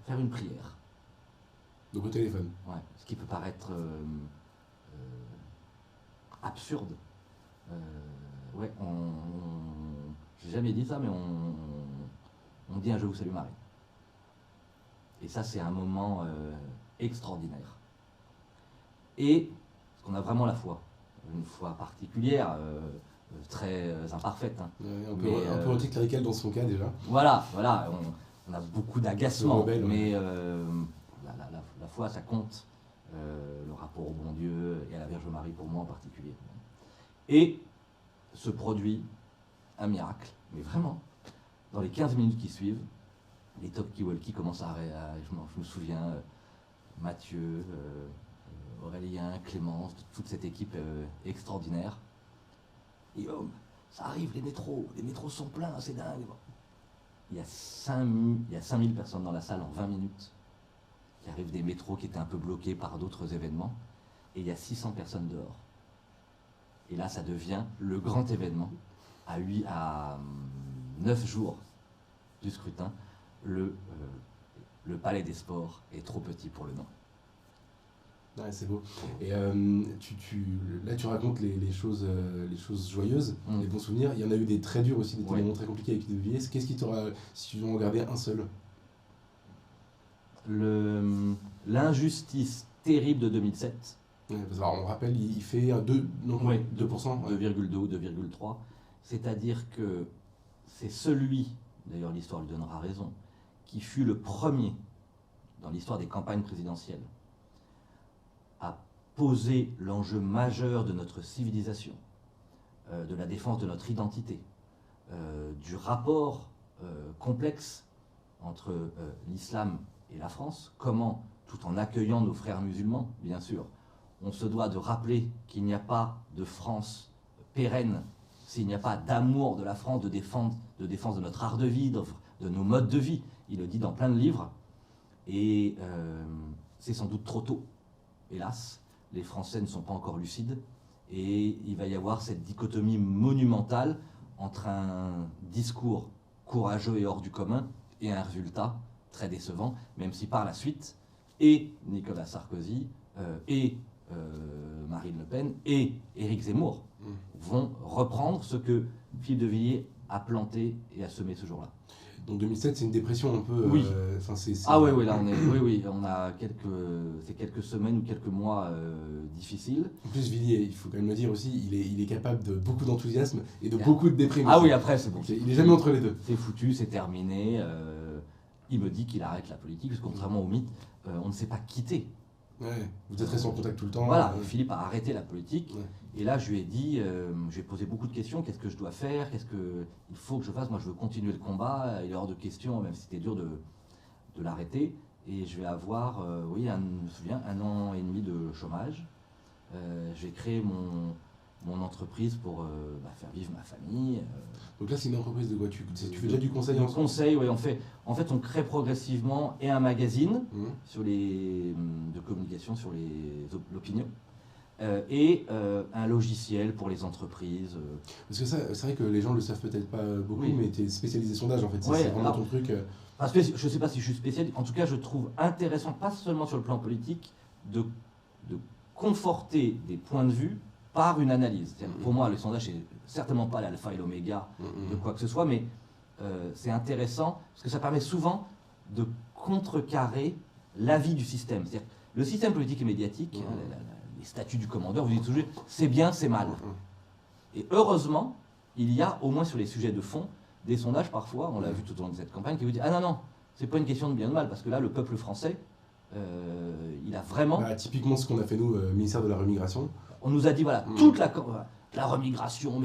faire une prière.
Donc au téléphone.
Ouais, ce qui peut paraître absurde. Ouais, j'ai jamais dit ça, mais on dit un Je vous salue Marie. Et ça, c'est un moment extraordinaire. Et parce qu'on a vraiment la foi, une foi particulière, très imparfaite. Hein.
Un peu anticlérical dans son cas déjà.
Voilà, on a beaucoup d'agacement,
rebelle,
mais la foi, ça compte. Le rapport au bon Dieu et à la Vierge Marie pour moi en particulier. Et se produit un miracle, mais vraiment, dans les 15 minutes qui suivent, les talkie-walkie commencent je me souviens, Mathieu, Aurélien, Clémence, toute cette équipe extraordinaire. Et ça arrive, les métros sont pleins, c'est dingue. Il y a 5000 personnes dans la salle en 20 minutes. Il arrive des métros qui étaient un peu bloqués par d'autres événements. Et il y a 600 personnes dehors. Et là, ça devient le grand événement. À 9 jours du scrutin, le Palais des Sports est trop petit pour le nom.
Ouais, c'est beau. Et là, tu racontes les choses joyeuses, les bons souvenirs. Il y en a eu des très durs aussi, des moments très compliqués avec Philippe de Villiers. Qu'est-ce qui t'aura, si tu dois en garder un seul?
L'injustice terrible de 2007.
Ouais, alors, on rappelle, il fait 2%.
2,2 ou 2,3. C'est-à-dire que c'est celui, d'ailleurs l'histoire lui donnera raison, qui fut le premier dans l'histoire des campagnes présidentielles à poser l'enjeu majeur de notre civilisation, de la défense de notre identité, du rapport complexe entre l'islam et la France, comment, tout en accueillant nos frères musulmans, bien sûr, on se doit de rappeler qu'il n'y a pas de France pérenne s'il n'y a pas d'amour de la France, de défense de notre art de vie, de nos modes de vie. Il le dit dans plein de livres. Et c'est sans doute trop tôt, hélas. Les Français ne sont pas encore lucides. Et il va y avoir cette dichotomie monumentale entre un discours courageux et hors du commun et un résultat très décevant, même si par la suite, et Nicolas Sarkozy, et Marine Le Pen, et Éric Zemmour vont reprendre ce que Philippe de Villiers a planté et a semé ce jour-là.
Donc 2007, c'est une dépression un peu...
Oui. Oui, là on a
c'est
quelques semaines ou quelques mois difficiles.
En plus, Villiers, il faut quand même le dire aussi, il est capable de beaucoup d'enthousiasme et de beaucoup de déprime.
Ah oui, après c'est bon.
Il est jamais entre les deux.
C'est foutu, c'est terminé. Il me dit qu'il arrête la politique, parce que contrairement au mythe, on ne s'est pas quitté.
Ouais, vous êtes resté en contact tout le temps.
Voilà, Philippe a arrêté la politique.
Ouais.
Et là, je lui ai dit, je lui ai posé beaucoup de questions. Qu'est-ce que je dois faire? Qu'est-ce qu'il faut que je fasse? Moi, je veux continuer le combat. Il est hors de question, même si c'était dur de l'arrêter. Et je vais avoir, je me souviens, 1 an et demi de chômage. J'ai créé mon entreprise pour faire vivre ma famille.
Donc là, c'est une entreprise de quoi? Tu fais déjà du conseil
en conseil, oui. On crée progressivement et un magazine de communication sur l'opinion. Et un logiciel pour les entreprises.
Parce que ça, c'est vrai que les gens ne le savent peut-être pas beaucoup, mais tu es spécialisé sondage en fait, c'est vraiment ton truc.
Je ne sais pas si je suis spécialiste, en tout cas je trouve intéressant, pas seulement sur le plan politique, de conforter des points de vue par une analyse. Pour moi, le sondage n'est certainement pas l'alpha et l'oméga de quoi que ce soit, mais c'est intéressant parce que ça permet souvent de contrecarrer l'avis du système. C'est-à-dire le système politique et médiatique, les statuts du commandeur, vous dites toujours, c'est bien, c'est mal. Et heureusement, il y a, au moins sur les sujets de fond, des sondages parfois, on l'a vu tout au long de cette campagne, qui vous disent, ah non, c'est pas une question de bien ou de mal, parce que là, le peuple français, il a vraiment...
typiquement ce qu'on a fait nous, ministère de la Remigration.
On nous a dit, voilà, toute la remigration,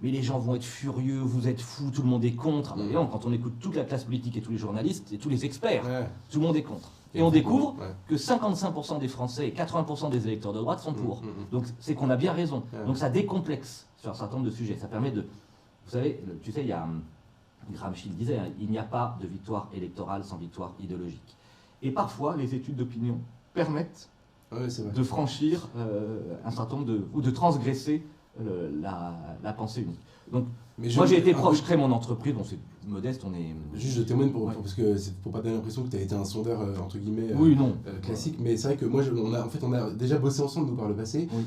mais les gens vont être furieux, vous êtes fous, tout le monde est contre. Et donc, quand on écoute toute la classe politique et tous les journalistes et tous les experts, tout le monde est contre. Et on découvre que 55% des Français et 80% des électeurs de droite sont pour. Donc c'est qu'on a bien raison. Donc ça décomplexe sur un certain nombre de sujets. Ça permet de... Vous savez, il y a... Gramsci le disait, il n'y a pas de victoire électorale sans victoire idéologique. Et parfois, les études d'opinion permettent de franchir un certain nombre ou de transgresser la pensée unique. Donc, moi j'ai été proche, je crée mon entreprise, modeste, on est...
Juste, je témoigne
Ouais.
parce que c'est pour pas donner l'impression que tu as été un sondeur entre guillemets
Oui, non.
classique, mais c'est vrai que moi, on a déjà bossé ensemble nous par le passé.
Oui.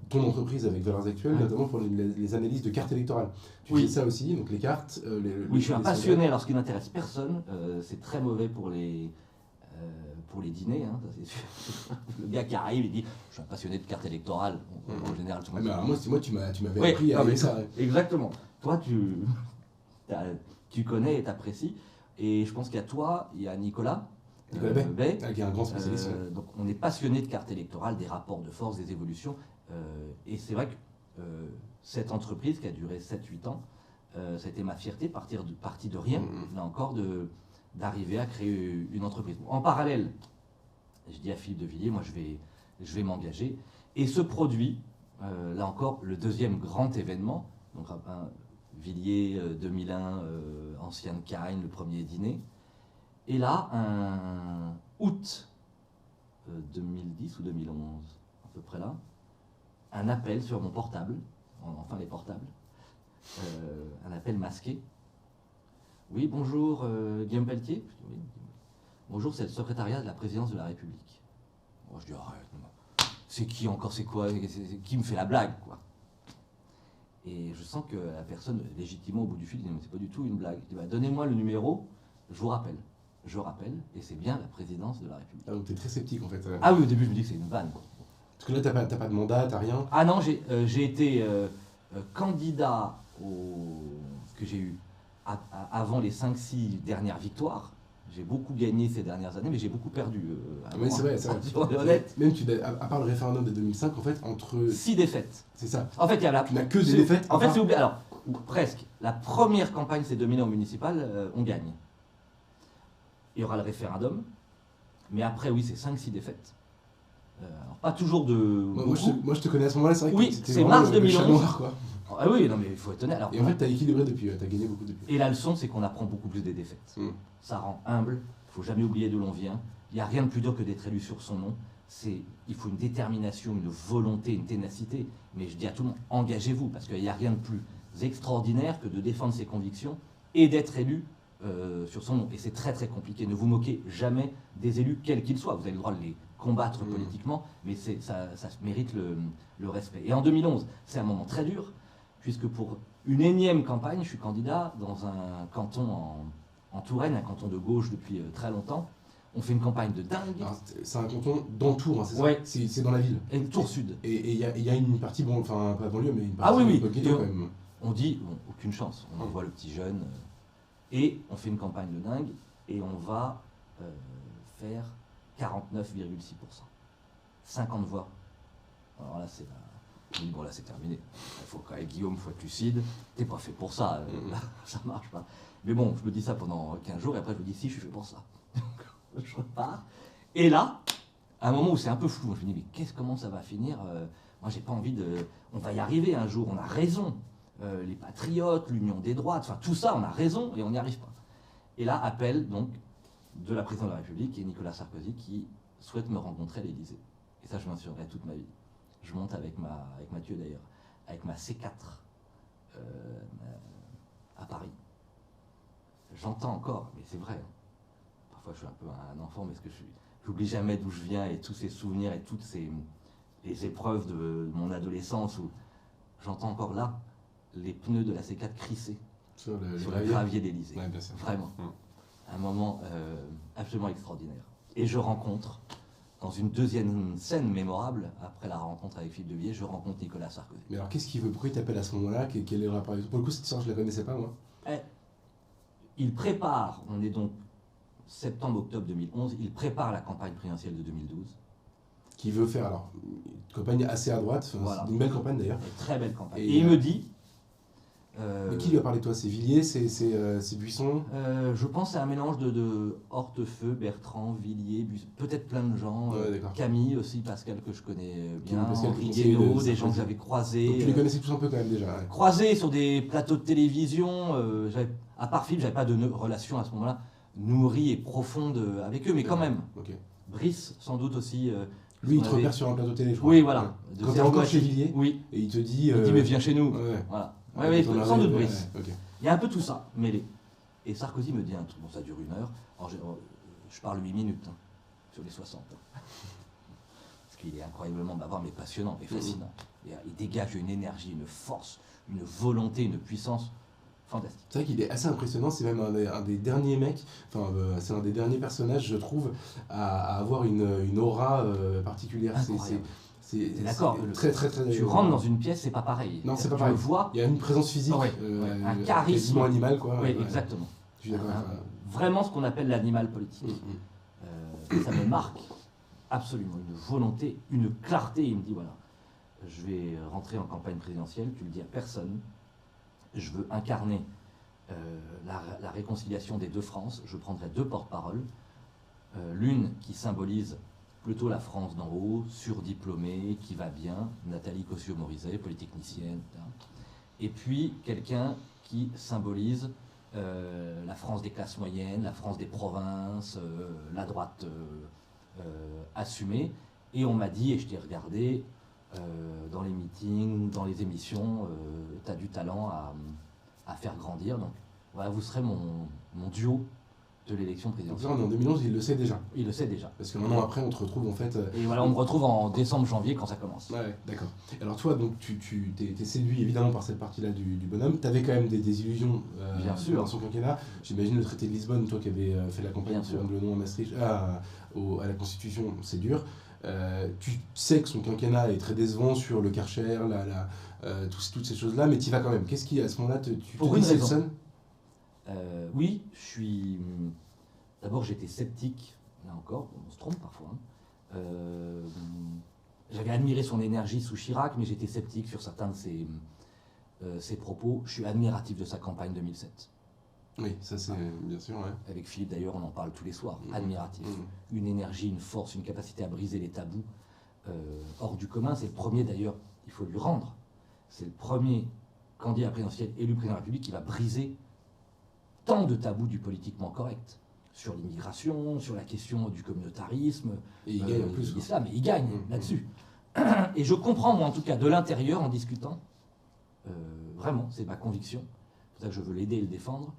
Ton entreprise avec Valeurs Actuelles,
Ouais.
notamment pour les analyses de cartes électorales. Tu
Oui.
fais ça aussi, donc les cartes.
Oui, je suis un
les
passionné,
sondages.
alors ce qui n'intéresse personne, c'est très mauvais pour les dîners, hein, ça c'est sûr. Le gars qui arrive, il dit je suis un passionné de cartes électorales. En général, tout le
Ah,
monde
mais
dit,
alors moi, tu m'avais
Oui,
appris à
non, mais
aimer ça. Ouais.
exactement. Toi, tu connais et t'apprécies. Et je pense qu'il y a toi, il y a Nicolas Bay.
Qui est un grand spécialiste.
Donc on est passionné de cartes électorales, des rapports de force, des évolutions. Et c'est vrai que cette entreprise qui a duré 7-8 ans, ça a été ma fierté, partie de rien, là encore, d'arriver à créer une entreprise. En parallèle, je dis à Philippe de Villiers, moi je vais m'engager. Et ce produit, là encore, le deuxième grand événement, donc Villiers 2001, ancienne Carine, le premier dîner. Et là, un août 2010 ou 2011, à peu près là, un appel sur mon portable, enfin les portables, un appel masqué. Oui, bonjour, Guillaume Pelletier. Je dis, oui. Bonjour, c'est le secrétariat de la présidence de la République. Moi, je dis, arrête, c'est qui encore, c'est quoi, qui me fait la blague, quoi. Et je sens que la personne, légitimement, au bout du fil, dit, mais c'est pas du tout une blague. Je dis, bah, donnez-moi le numéro, je vous rappelle. Je rappelle, et c'est bien la présidence de la République.
Ah, donc t'es très sceptique en fait.
Ah oui, au début, je me dis que c'est une vanne.
Parce que là, t'as pas de mandat, t'as rien.
Ah non, j'ai été candidat que j'ai eu avant les 5-6 dernières victoires. J'ai beaucoup gagné ces dernières années, mais j'ai beaucoup perdu.
Oui, c'est vrai, c'est vrai.
On est honnête.
Même à part le référendum de 2005, en fait, entre.
6 défaites.
C'est ça.
En fait, il y a
Tu n'as que des défaites.
En fait, c'est oublié. Alors, presque. La première campagne, c'est 2000 en municipal, on gagne. Il y aura le référendum, mais après, oui, c'est 5-6 défaites. Alors, pas toujours de.
Moi, je te connais à ce moment-là, c'est vrai que
Oui,
c'était
c'est
vraiment
mars
le chat
2011.
noir, quoi.
Ah oui, non, mais il faut être honnête. Alors,
Et en fait, t'as équilibré depuis, t'as gagné beaucoup depuis.
et la leçon, c'est qu'on apprend beaucoup plus des défaites. Ça rend humble, il ne faut jamais oublier d'où l'on vient. Il n'y a rien de plus dur que d'être élu sur son nom. Il faut une détermination, une volonté, une ténacité. Mais je dis à tout le monde, engagez-vous, parce qu'il n'y a rien de plus extraordinaire que de défendre ses convictions et d'être élu sur son nom. Et c'est très très compliqué. Ne vous moquez jamais des élus, quels qu'ils soient. Vous avez le droit de les combattre politiquement, mais ça mérite le respect. Et en 2011, c'est un moment très dur, puisque pour une énième campagne, je suis candidat dans un canton en Touraine, un canton de gauche depuis très longtemps. On fait une campagne de dingue.
C'est un canton dans Tours, hein, c'est ça?
Ouais.
C'est dans la ville.
Et Tours Sud.
Et il y a une partie, bon, enfin pas banlieue, mais une
Ah
partie
oui,
ghetto, quand même.
On dit, bon, aucune chance. On envoie le petit jeune. Et on fait une campagne de dingue. Et on va faire 49,6%. 50 voix. Alors là, c'est on dit, bon, là, c'est terminé. Il faut quand même, Guillaume, il faut être lucide. T'es pas fait pour ça. Ça marche pas. Mais bon, je me dis ça pendant 15 jours. Et après, je me dis, si, je suis fait pour ça. Donc, je repars. Et là, à un moment où c'est un peu flou, je me dis, mais comment ça va finir? Moi, j'ai pas envie de. On va y arriver un jour, on a raison. Les patriotes, l'union des droites, enfin tout ça, on a raison et on n'y arrive pas. Et là, appel donc de la présidente de la République et Nicolas Sarkozy qui souhaite me rencontrer à l'Élysée. Et ça, je m'en souviendrai toute ma vie. Je monte avec Mathieu d'ailleurs, avec ma C4 à Paris. J'entends encore, mais c'est vrai. Parfois, je suis un peu un enfant, mais j'oublie jamais d'où je viens et tous ces souvenirs et toutes les épreuves de mon adolescence où j'entends encore là les pneus de la C4 crisser sur le gravier d'Élysée.
Ouais, bien sûr.
Vraiment. Un moment absolument extraordinaire. Et je rencontre, dans une deuxième scène mémorable, après la rencontre avec Philippe de Villiers, je rencontre Nicolas Sarkozy.
Mais alors, qu'est-ce qu'il veut? Pourquoi il t'appelle à ce moment-là? Quel est le rapport avec toi? Pour le coup, cette histoire, je la connaissais pas, moi.
Il prépare, on est donc septembre-octobre 2011, il prépare la campagne présidentielle de 2012.
Qui veut faire, alors, une campagne assez à droite,
Voilà.
une belle campagne d'ailleurs.
Une très belle campagne.
Et
Et il me dit...
Mais qui lui a parlé de toi? C'est Villiers, c'est Buisson?
Je pense que c'est un mélange de Hortefeux, Bertrand, Villiers, peut-être plein de gens.
Ouais, d'accord.
Camille aussi, Pascal que je connais bien,
Pascal,
Henri
conseiller
Guénaud,
de
des gens que
Sarkozy.
j'avais croisés.
Donc tu les connaissais tous un peu quand même déjà. Ouais.
Croisés sur des plateaux de télévision. À part Philippe, j'avais pas de relation à ce moment-là nourrie et profonde avec eux, mais quand même.
Ok.
Brice, sans doute aussi.
Lui, il
on
te
avait-
repère sur un plateau télé, je crois.
Oui, voilà.
Ouais.
De
Quand t'es
Serge
encore
Moitié.
chez Villiers,
Oui.
et il te dit.
Il dit, mais viens chez nous.
Ouais.
Voilà.
Ouais,
Ouais,
ton
sans doute
arrivée,
Brice.
ouais, ok.
Il y a un peu tout ça mêlé. Et Sarkozy me dit un truc, bon ça dure 1 heure, alors je parle 8 minutes sur les 60. Parce qu'il est incroyablement bavard, mais passionnant et fascinant. Il dégage une énergie, une force, une volonté, une puissance fantastique.
C'est vrai qu'il est assez impressionnant, c'est même un des derniers mecs, c'est un des derniers personnages, je trouve, à avoir une aura particulière. C'est
d'accord.
Très.
Tu rentres dans une pièce, c'est pas pareil.
Non, c'est pas pareil.
Tu le vois.
Il y a une présence physique,
un charisme.
Quasiment animal, quoi.
Oui, exactement.
Je suis d'accord.
Vraiment ce qu'on appelle l'animal politique. Ça me marque absolument. Une volonté, une clarté. Il me dit voilà, je vais rentrer en campagne présidentielle, tu le dis à personne. Je veux incarner la réconciliation des 2 France. Je prendrai 2 porte-paroles. L'une qui symbolise plutôt la France d'en haut, surdiplômée, qui va bien, Nathalie Kosciusko-Morizet, polytechnicienne, etc. Et puis quelqu'un qui symbolise la France des classes moyennes, la France des provinces, la droite assumée. Et on m'a dit, et je t'ai regardé, dans les meetings, dans les émissions, tu as du talent à faire grandir. Donc voilà, vous serez mon duo de l'élection présidentielle.
Donc là, on est en 2011, il le sait déjà.
Il le sait déjà.
Parce que maintenant, après, on te retrouve en fait...
Et voilà, on me retrouve en décembre-janvier quand ça commence.
Ouais, d'accord. Alors toi, donc, tu t'es séduit évidemment par cette partie-là du bonhomme. Tu avais quand même des illusions
Bien sûr.
dans son quinquennat. J'imagine le traité de Lisbonne, toi qui avais fait la campagne pour rendre le nom à Maastricht, à la Constitution, c'est dur. Tu sais que son quinquennat est très décevant sur le Karcher, toutes ces choses-là, mais tu y vas quand même. Qu'est-ce qui, à ce moment-là, tu
pour
te
une
dis c'est le
raison.
seul ?
Oui, je suis... D'abord, j'étais sceptique, là encore, on se trompe parfois. J'avais admiré son énergie sous Chirac, mais j'étais sceptique sur certains de ses propos. Je suis admiratif de sa campagne 2007.
Oui, ça c'est bien sûr, ouais.
Avec Philippe d'ailleurs, on en parle tous les soirs. Admiratif. Une énergie, une force, une capacité à briser les tabous hors du commun. C'est le premier d'ailleurs, il faut lui rendre. C'est le premier candidat présidentiel élu président de la République qui va briser tant de tabous du politiquement correct. Sur l'immigration, sur la question du communautarisme,
Et il gagne en plus.
l'islam, et il gagne là-dessus. Et je comprends, moi en tout cas, de l'intérieur, en discutant, vraiment, c'est ma conviction, c'est pour ça que je veux l'aider et le défendre,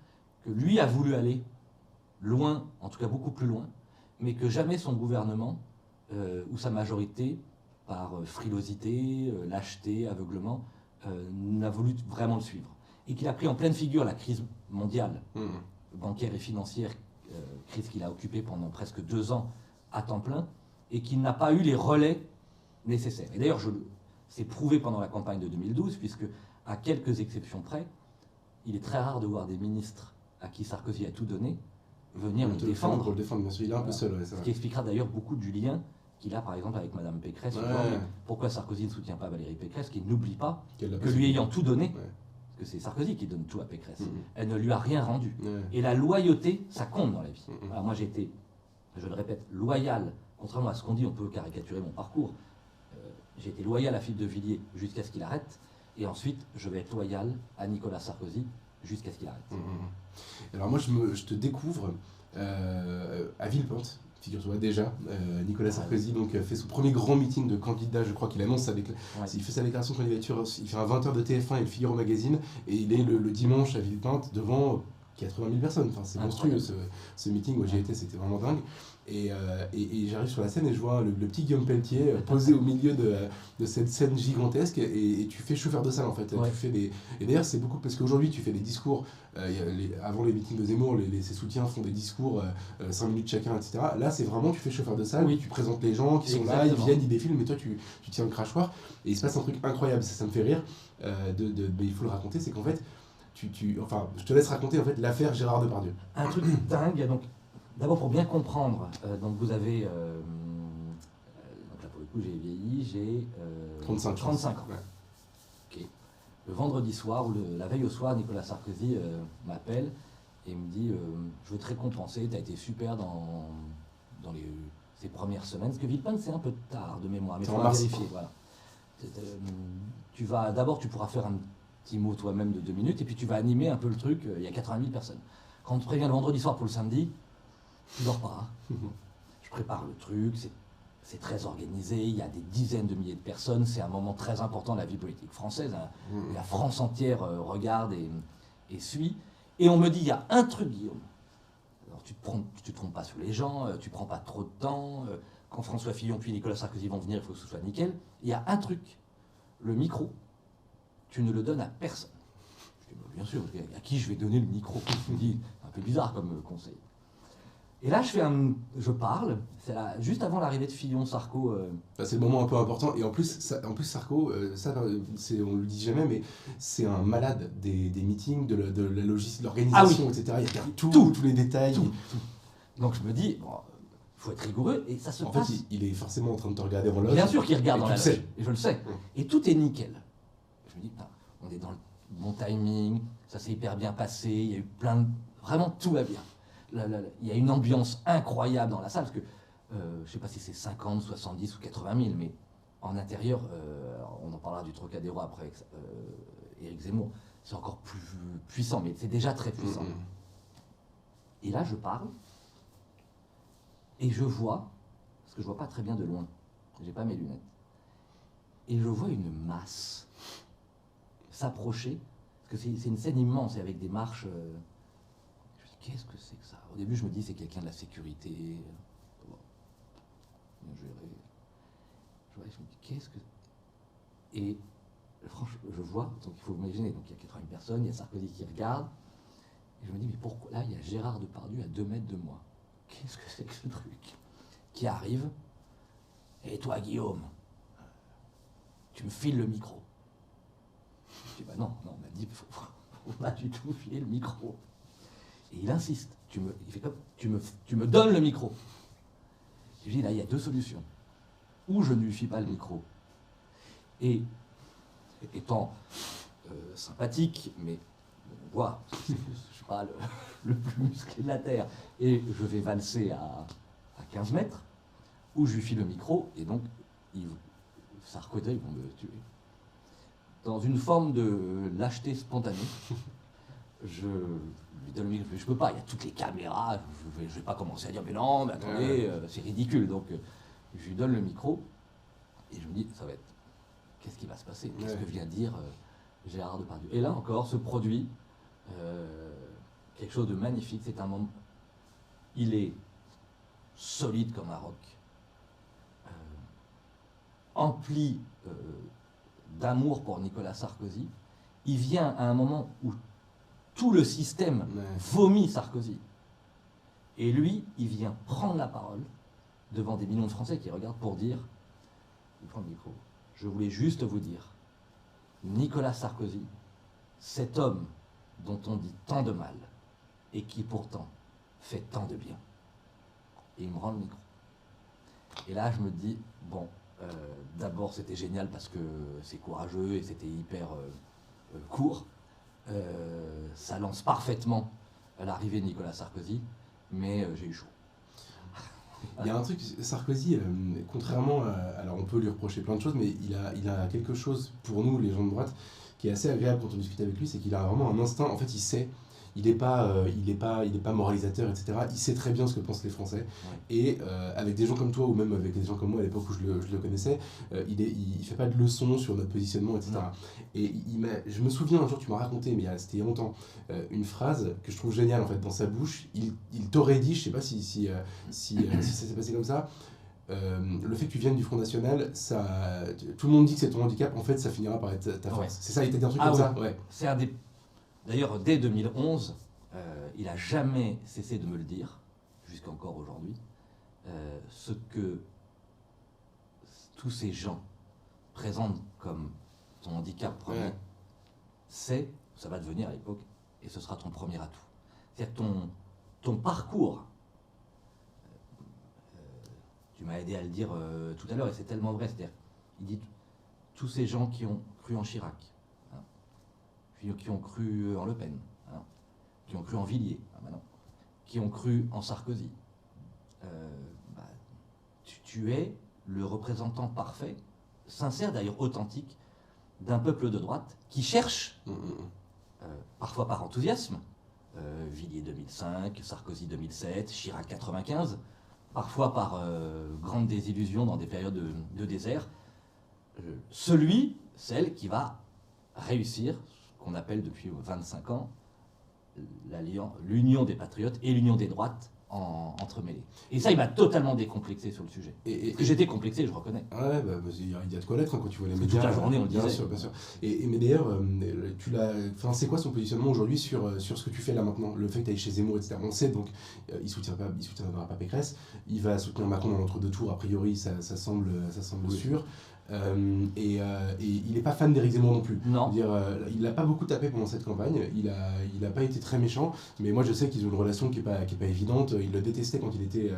que lui a voulu aller loin, en tout cas beaucoup plus loin, mais que jamais son gouvernement ou sa majorité, par frilosité, lâcheté, aveuglement, n'a voulu vraiment le suivre. Et qu'il a pris en pleine figure la crise mondiale, bancaire et financière, crise qu'il a occupée pendant presque 2 ans à temps plein, et qu'il n'a pas eu les relais nécessaires. Et d'ailleurs, c'est prouvé pendant la campagne de 2012, puisque, à quelques exceptions près, il est très rare de voir des ministres à qui Sarkozy a tout donné venir le défendre.
Pour le défendre, bien sûr, il est un peu seul. Ouais,
ce qui expliquera d'ailleurs beaucoup du lien qu'il a, par exemple, avec Madame Pécresse. Pourquoi Sarkozy ne soutient pas Valérie Pécresse, qui n'oublie pas que lui ayant tout donné, parce que c'est Sarkozy qui donne tout à Pécresse, elle ne lui a rien rendu. Et la loyauté, ça compte dans la vie. Alors moi j'ai été, je le répète, loyal, contrairement à ce qu'on dit, on peut caricaturer mon parcours, j'ai été loyal à Philippe de Villiers jusqu'à ce qu'il arrête, et ensuite je vais être loyal à Nicolas Sarkozy jusqu'à ce qu'il arrête.
Alors moi je te découvre à Villepinte. Figure-toi déjà, Nicolas Sarkozy donc, fait son premier grand meeting de candidat, je crois qu'il annonce il fait sa déclaration de candidature, il fait un 20h de TF1 et le Figaro Magazine, et il est le dimanche à Villepinte devant 80 000 personnes. Enfin, c'est monstrueux ce meeting où j'ai été, c'était vraiment dingue. Et j'arrive sur la scène et je vois le petit Guillaume Pelletier posé au milieu de cette scène gigantesque, et tu fais chauffeur de salle en fait. Tu fais et d'ailleurs c'est beaucoup, parce qu'aujourd'hui tu fais des discours, avant les meetings de Zemmour, ses soutiens font des discours 5 minutes chacun, etc. Là c'est vraiment, tu fais chauffeur de salle, tu présentes les gens qui sont là, ils viennent, ils défilent, mais toi tu tiens le crachoir, et il se passe un truc incroyable, ça me fait rire, mais il faut le raconter, c'est qu'en fait, enfin, je te laisse raconter en fait l'affaire Gérard Depardieu.
Un truc dingue, donc d'abord pour bien comprendre, donc vous avez, donc là pour le coup j'ai vieilli, j'ai 35 ans.
Ouais.
Okay. Le vendredi soir, ou la veille au soir, Nicolas Sarkozy m'appelle et me dit je veux te récompenser, tu as été super dans ces premières semaines, parce que Villepinte c'est un peu tard de mémoire, mais il faudra vérifier. Voilà. D'abord tu pourras faire un petit mot toi-même de 2 minutes, et puis tu vas animer un peu le truc, il y a 80 000 personnes. Quand on te prévient le vendredi soir pour le samedi, tu dors pas. Je prépare le truc, c'est très organisé, il y a des dizaines de milliers de personnes, c'est un moment très important de la vie politique française. La France entière regarde et suit. Et on me dit, il y a un truc, Guillaume. Alors, tu te trompes pas sur les gens, tu prends pas trop de temps. Quand François Fillon puis Nicolas Sarkozy vont venir, il faut que ce soit nickel. Il y a un truc, le micro, tu ne le donnes à personne. Je dis, bien sûr, à qui je vais donner le micro? Je me dis, un peu bizarre comme conseil. Et là, je parle, c'est juste avant l'arrivée de Fillon-Sarko.
C'est le moment un peu important. Et en plus Sarko, on le dit jamais, mais c'est un malade des meetings, de la logistique, de l'organisation, etc. Il regarde tous les détails.
Tout. Donc je me dis, il faut être rigoureux, et ça se passe.
En fait, il est forcément en train de te regarder en loge.
Bien sûr qu'il regarde dans la loge, et je le sais.
Ouais.
Et tout est nickel. Je me dis, on est dans le bon timing, ça s'est hyper bien passé, il y a eu vraiment tout va bien. Il y a une ambiance incroyable dans la salle, parce que je ne sais pas si c'est 50, 70 ou 80 000, mais en intérieur, on en parlera du Trocadéro après avec Éric Zemmour, c'est encore plus puissant, mais c'est déjà très puissant. Et là, je parle, et je vois, parce que je ne vois pas très bien de loin, je n'ai pas mes lunettes, et je vois une masse s'approcher, parce que c'est une scène immense, et avec des marches... Qu'est-ce que c'est que ça? Au début, je me dis, c'est quelqu'un de la sécurité. Bien géré. Je me dis, qu'est-ce que... Et franchement, je vois, donc il faut imaginer, donc il y a 80 personnes, il y a Sarkozy qui regarde, et je me dis, mais pourquoi? Là, il y a Gérard Depardieu à 2 mètres de moi. Qu'est-ce que c'est que ce truc? Qui arrive, et toi, Guillaume, tu me files le micro. Je dis, bah non, on m'a dit, faut pas du tout filer le micro. Et il insiste, il fait comme, tu me donnes le micro. Je lui dis, là, il y a 2 solutions. Ou je ne lui file pas le micro. Et étant sympathique, mais on voit, je ne suis pas le plus musclé de la Terre, et je vais valser à 15 mètres, ou je lui file le micro, et donc, Sarkozy, ils vont me tuer. Dans une forme de lâcheté spontanée, je lui donne le micro, je peux pas, il y a toutes les caméras, je vais pas commencer à dire mais non, mais attendez, c'est ridicule. Donc je lui donne le micro et je me dis, ça va être, qu'est-ce qui va se passer? Qu'est-ce que vient dire Gérard Depardieu? Et là encore se produit quelque chose de magnifique. C'est un moment, il est solide comme un roc, empli d'amour pour Nicolas Sarkozy. Il vient à un moment où tout le système vomit Sarkozy. Et lui, il vient prendre la parole devant des millions de Français qui regardent pour dire, il prend le micro, je voulais juste vous dire, Nicolas Sarkozy, cet homme dont on dit tant de mal et qui pourtant fait tant de bien. Et il me rend le micro. Et là, je me dis, bon, d'abord c'était génial parce que c'est courageux et c'était hyper court. Ça lance parfaitement l'arrivée de Nicolas Sarkozy, mais j'ai eu chaud.
Il y a un truc, Sarkozy, contrairement à... Alors on peut lui reprocher plein de choses, mais il a quelque chose pour nous, les gens de droite, qui est assez agréable quand on discute avec lui, c'est qu'il a vraiment un instinct, en fait il sait, il n'est pas moralisateur, etc. Il sait très bien ce que pensent les Français. Ouais. Et avec des gens comme toi, ou même avec des gens comme moi à l'époque où je le connaissais, il ne fait pas de leçons sur notre positionnement, etc. Non. Et je me souviens un jour, tu m'as raconté, mais c'était il y a longtemps, une phrase que je trouve géniale en fait, dans sa bouche. Il t'aurait dit, je ne sais pas si ça s'est passé comme ça, le fait que tu viennes du Front National, tout le monde dit que c'est ton handicap, en fait ça finira par être ta force. Ouais. C'est ça, il t'a dit un truc comme ça ouais.
C'est un des... D'ailleurs, dès 2011, il n'a jamais cessé de me le dire, jusqu'encore aujourd'hui, ce que tous ces gens présentent comme ton handicap premier, ça va devenir à l'époque, et ce sera ton premier atout. C'est-à-dire ton parcours, tu m'as aidé à le dire tout à l'heure, et c'est tellement vrai, c'est-à-dire, il dit tous ces gens qui ont cru en Chirac, qui ont cru en Le Pen, hein, qui ont cru en Villiers, qui ont cru en Sarkozy. Tu es le représentant parfait, sincère d'ailleurs, authentique, d'un peuple de droite qui cherche, parfois par enthousiasme, Villiers 2005, Sarkozy 2007, Chirac 95, parfois par grande désillusion dans des périodes de désert, celle qui va réussir, qu'on appelle depuis 25 ans l'union des patriotes et l'union des droites entremêlées. Et ça, il m'a totalement décomplexé sur le sujet. Parce que j'étais complexé, je reconnais.
Ouais, bah, il y a de quoi l'être quand tu vois les
Toute
médias.
la journée, on le
bien
disait.
sûr, bien sûr. Mais d'ailleurs, c'est quoi son positionnement aujourd'hui sur ce que tu fais là maintenant? Le fait que tu ailles chez Zemmour, etc. On sait donc, il soutiendra pas Pécresse. Il va soutenir Macron dans l'entre-deux tours, a priori, ça semble
Oui.
sûr. Et il n'est pas fan d'Éric Zemmour non plus.
Non.
Je veux dire, il l'a pas beaucoup tapé pendant cette campagne, il a pas été très méchant, mais moi je sais qu'ils ont une relation qui est pas évidente. Il le détestait quand il était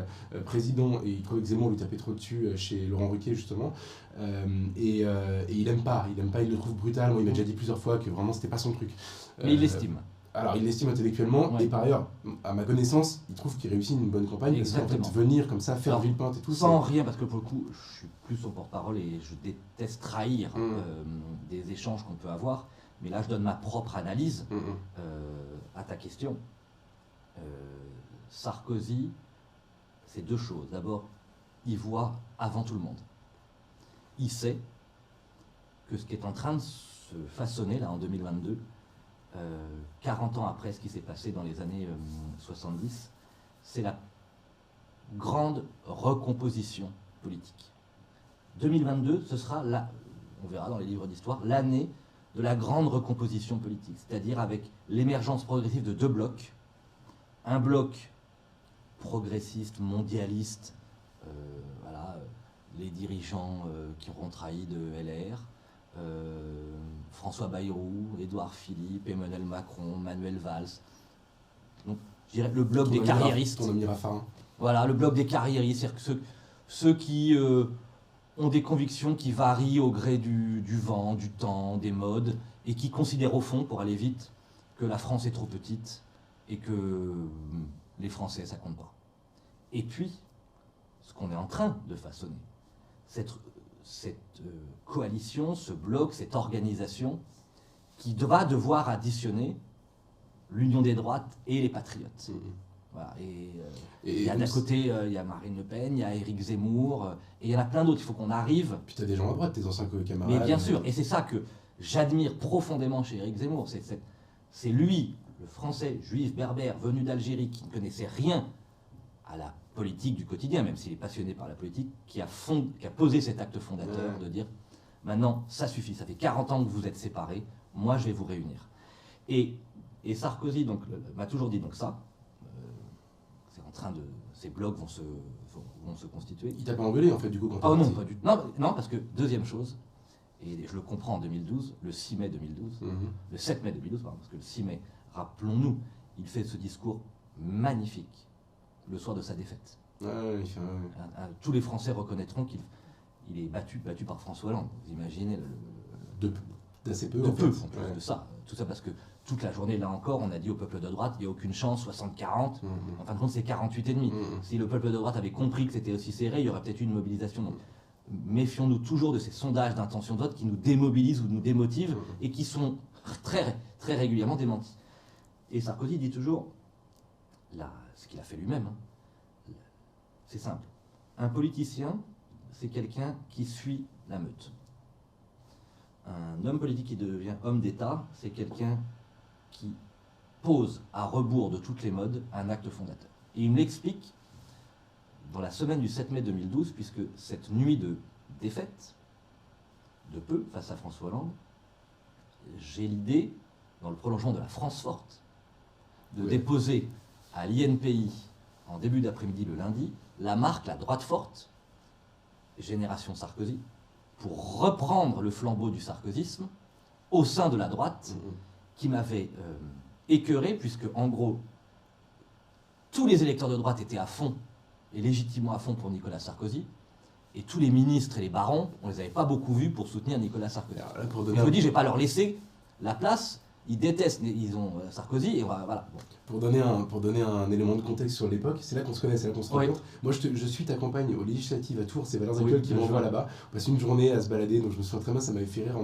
président et il trouvait que Zemmour lui tapait trop dessus chez Laurent Ruquier justement. Et il aime pas, il le trouve brutal. Moi il m'a déjà dit plusieurs fois que vraiment c'était pas son truc.
Mais il l'estime.
Alors, il l'estime intellectuellement,
Ouais.
et par ailleurs, à ma connaissance, il trouve qu'il réussit une bonne campagne,
Exactement.
parce qu'en fait, venir comme ça, faire
Alors,
villepinte et tout,
Sans rien, parce que pour le coup, je suis plus son porte-parole et je déteste trahir des échanges qu'on peut avoir. Mais là, je donne ma propre analyse à ta question. Sarkozy, c'est deux choses. D'abord, il voit avant tout le monde. Il sait que ce qui est en train de se façonner là en 2022, 40 ans après ce qui s'est passé dans les années 70, c'est la grande recomposition politique. 2022, ce sera, on verra dans les livres d'histoire, l'année de la grande recomposition politique, c'est-à-dire avec l'émergence progressive de deux blocs. Un bloc progressiste, mondialiste, les dirigeants qui auront trahi de LR, François Bayrou, Édouard Philippe, Emmanuel Macron, Manuel Valls. Donc, je dirais le bloc des carriéristes.
Ton ami Raffarin.
Voilà, le bloc des carriéristes, c'est-à-dire que ceux qui ont des convictions qui varient au gré du vent, du temps, des modes, et qui considèrent au fond, pour aller vite, que la France est trop petite et que les Français, ça compte pas. Et puis, ce qu'on est en train de façonner, cette coalition, ce bloc, cette organisation qui va devoir additionner l'union des droites et les patriotes. Voilà, et il y a d'un côté, il y a Marine Le Pen, il y a Éric Zemmour, et il y en a plein d'autres, il faut qu'on arrive.
Puis tu as des gens à droite, tes anciens camarades.
Mais bien sûr, et c'est ça que j'admire profondément chez Éric Zemmour, c'est lui, le Français juif berbère venu d'Algérie, qui ne connaissait rien à la politique du quotidien, même s'il est passionné par la politique, qui a posé cet acte fondateur de dire maintenant ça suffit, ça fait 40 ans que vous êtes séparés, moi je vais vous réunir. Et Sarkozy donc m'a toujours dit donc ça, ces blocs vont se constituer.
Il t'a pas engueulé en fait du coup quand t'es
Oh non,
parti.
pas du tout. Non, parce que deuxième chose, et je le comprends en 2012, le 6 mai 2012, le 7 mai 2012, pardon, parce que le 6 mai, rappelons-nous, il fait ce discours magnifique le soir de sa défaite. Tous les Français reconnaîtront qu'il est battu par François Hollande. Vous imaginez
d'assez peu.
de
en
peu,
fait.
en plus de ça. Tout ça parce que toute la journée, là encore, on a dit au peuple de droite, il n'y a aucune chance, 60-40. En fin de compte, c'est 48,5. Si le peuple de droite avait compris que c'était aussi serré, il y aurait peut-être eu une mobilisation. Donc, méfions-nous toujours de ces sondages d'intention de vote qui nous démobilisent ou nous démotivent et qui sont très, très régulièrement démentis. Et Sarkozy dit toujours, là, ce qu'il a fait lui-même, c'est simple. Un politicien, c'est quelqu'un qui suit la meute. Un homme politique qui devient homme d'État, c'est quelqu'un qui pose à rebours de toutes les modes un acte fondateur. Et il me l'explique dans la semaine du 7 mai 2012, puisque cette nuit de défaite, de peu, face à François Hollande, j'ai l'idée, dans le prolongement de la France forte, de déposer à l'INPI, en début d'après-midi le lundi, la marque, la droite forte, Génération Sarkozy, pour reprendre le flambeau du sarkozysme au sein de la droite, qui m'avait écœuré, puisque en gros, tous les électeurs de droite étaient à fond, et légitimement à fond pour Nicolas Sarkozy, et tous les ministres et les barons, on les avait pas beaucoup vus pour soutenir Nicolas Sarkozy.
Alors là,
Je me dis, je vais pas leur laisser la place, ils détestent, ils ont Sarkozy, et voilà. Bon.
Pour donner un élément de contexte sur l'époque, c'est là qu'on se connaît, c'est là qu'on se rencontre. Moi, je suis ta campagne aux législatives à Tours, c'est Valeurs Actuelles qui m'envoie là-bas. On passe une journée à se balader, donc je me souviens très bien, ça m'avait fait rire.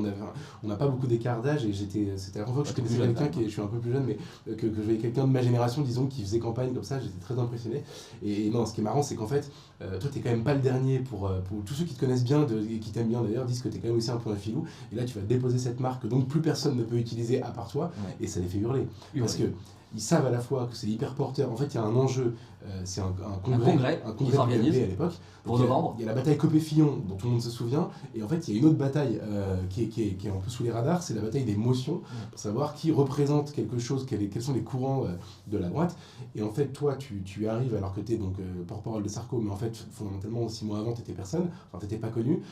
On n'a pas beaucoup d'écart d'âge et c'était la première fois que je connaissais quelqu'un je suis un peu plus jeune, mais que je voyais quelqu'un de ma génération, disons, qui faisait campagne comme ça, j'étais très impressionné. Et non, ce qui est marrant, c'est qu'en fait, toi, t'es quand même pas le dernier pour tous ceux qui te connaissent bien et qui t'aiment bien d'ailleurs, disent que t'es quand même aussi un peu un filou. Et là, tu vas déposer cette marque, donc plus personne ne peut utiliser à part toi, et ça les fait hurler. Parce que ils savent à la fois que c'est hyper porteur. En fait, il y a un enjeu, c'est un
congrès
qu'ils
organisent
à l'époque.
pour novembre.
Il y a la bataille Copé-Fillon, dont tout le monde se souvient, et en fait, il y a une autre bataille qui est un peu sous les radars, c'est la bataille des motions, pour savoir qui représente quelque chose, quels sont les courants de la droite. Et en fait, toi, tu arrives, alors que tu es donc porte-parole de Sarko, mais en fait, fondamentalement, 6 mois avant, tu n'étais personne, enfin, tu n'étais pas connu,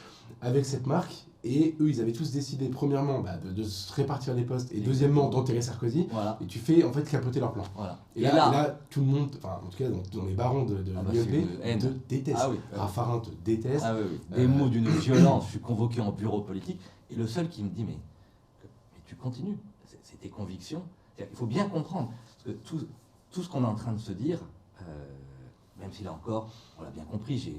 avec cette marque. Et eux, ils avaient tous décidé, premièrement, de se répartir les postes, et deuxièmement, d'enterrer Sarkozy.
Voilà.
Et tu fais, en fait, capoter leur plan.
Voilà.
Et là, tout le monde, enfin, en tout cas, dans les barons de l'UMP, te détestent.
Ah oui.
Raffarin te déteste.
Ah oui. Des mots d'une violence. Je suis convoqué en bureau politique. Et le seul qui me dit, mais tu continues. C'est tes convictions. Il faut bien comprendre. Parce que tout ce qu'on est en train de se dire, même si là encore, on l'a bien compris, j'ai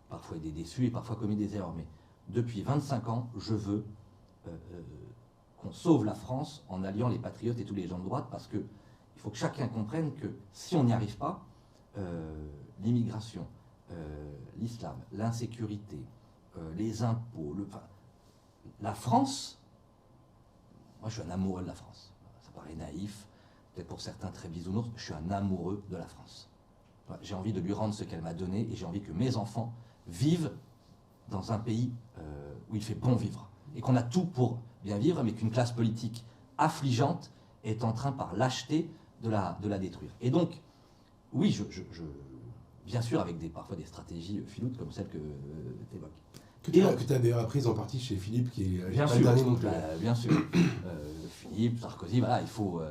parfois été déçu et parfois commis des erreurs. Mais depuis 25 ans, je veux qu'on sauve la France en alliant les patriotes et tous les gens de droite, parce qu'il faut que chacun comprenne que si on n'y arrive pas, l'immigration, l'islam, l'insécurité, les impôts, la France, moi je suis un amoureux de la France. Ça paraît naïf, peut-être pour certains très bisounours, je suis un amoureux de la France. J'ai envie de lui rendre ce qu'elle m'a donné et j'ai envie que mes enfants vivent dans un pays où il fait bon vivre, et qu'on a tout pour bien vivre, mais qu'une classe politique affligeante est en train, par lâcheté, de la détruire. Et donc, oui, bien sûr, avec parfois des stratégies filoutes comme celle que tu évoques.
Que tu as d'ailleurs apprise en partie chez Philippe, qui est
bien
pas
sûr,
le dernier non plus.
Bien sûr. Philippe, Sarkozy, voilà, il faut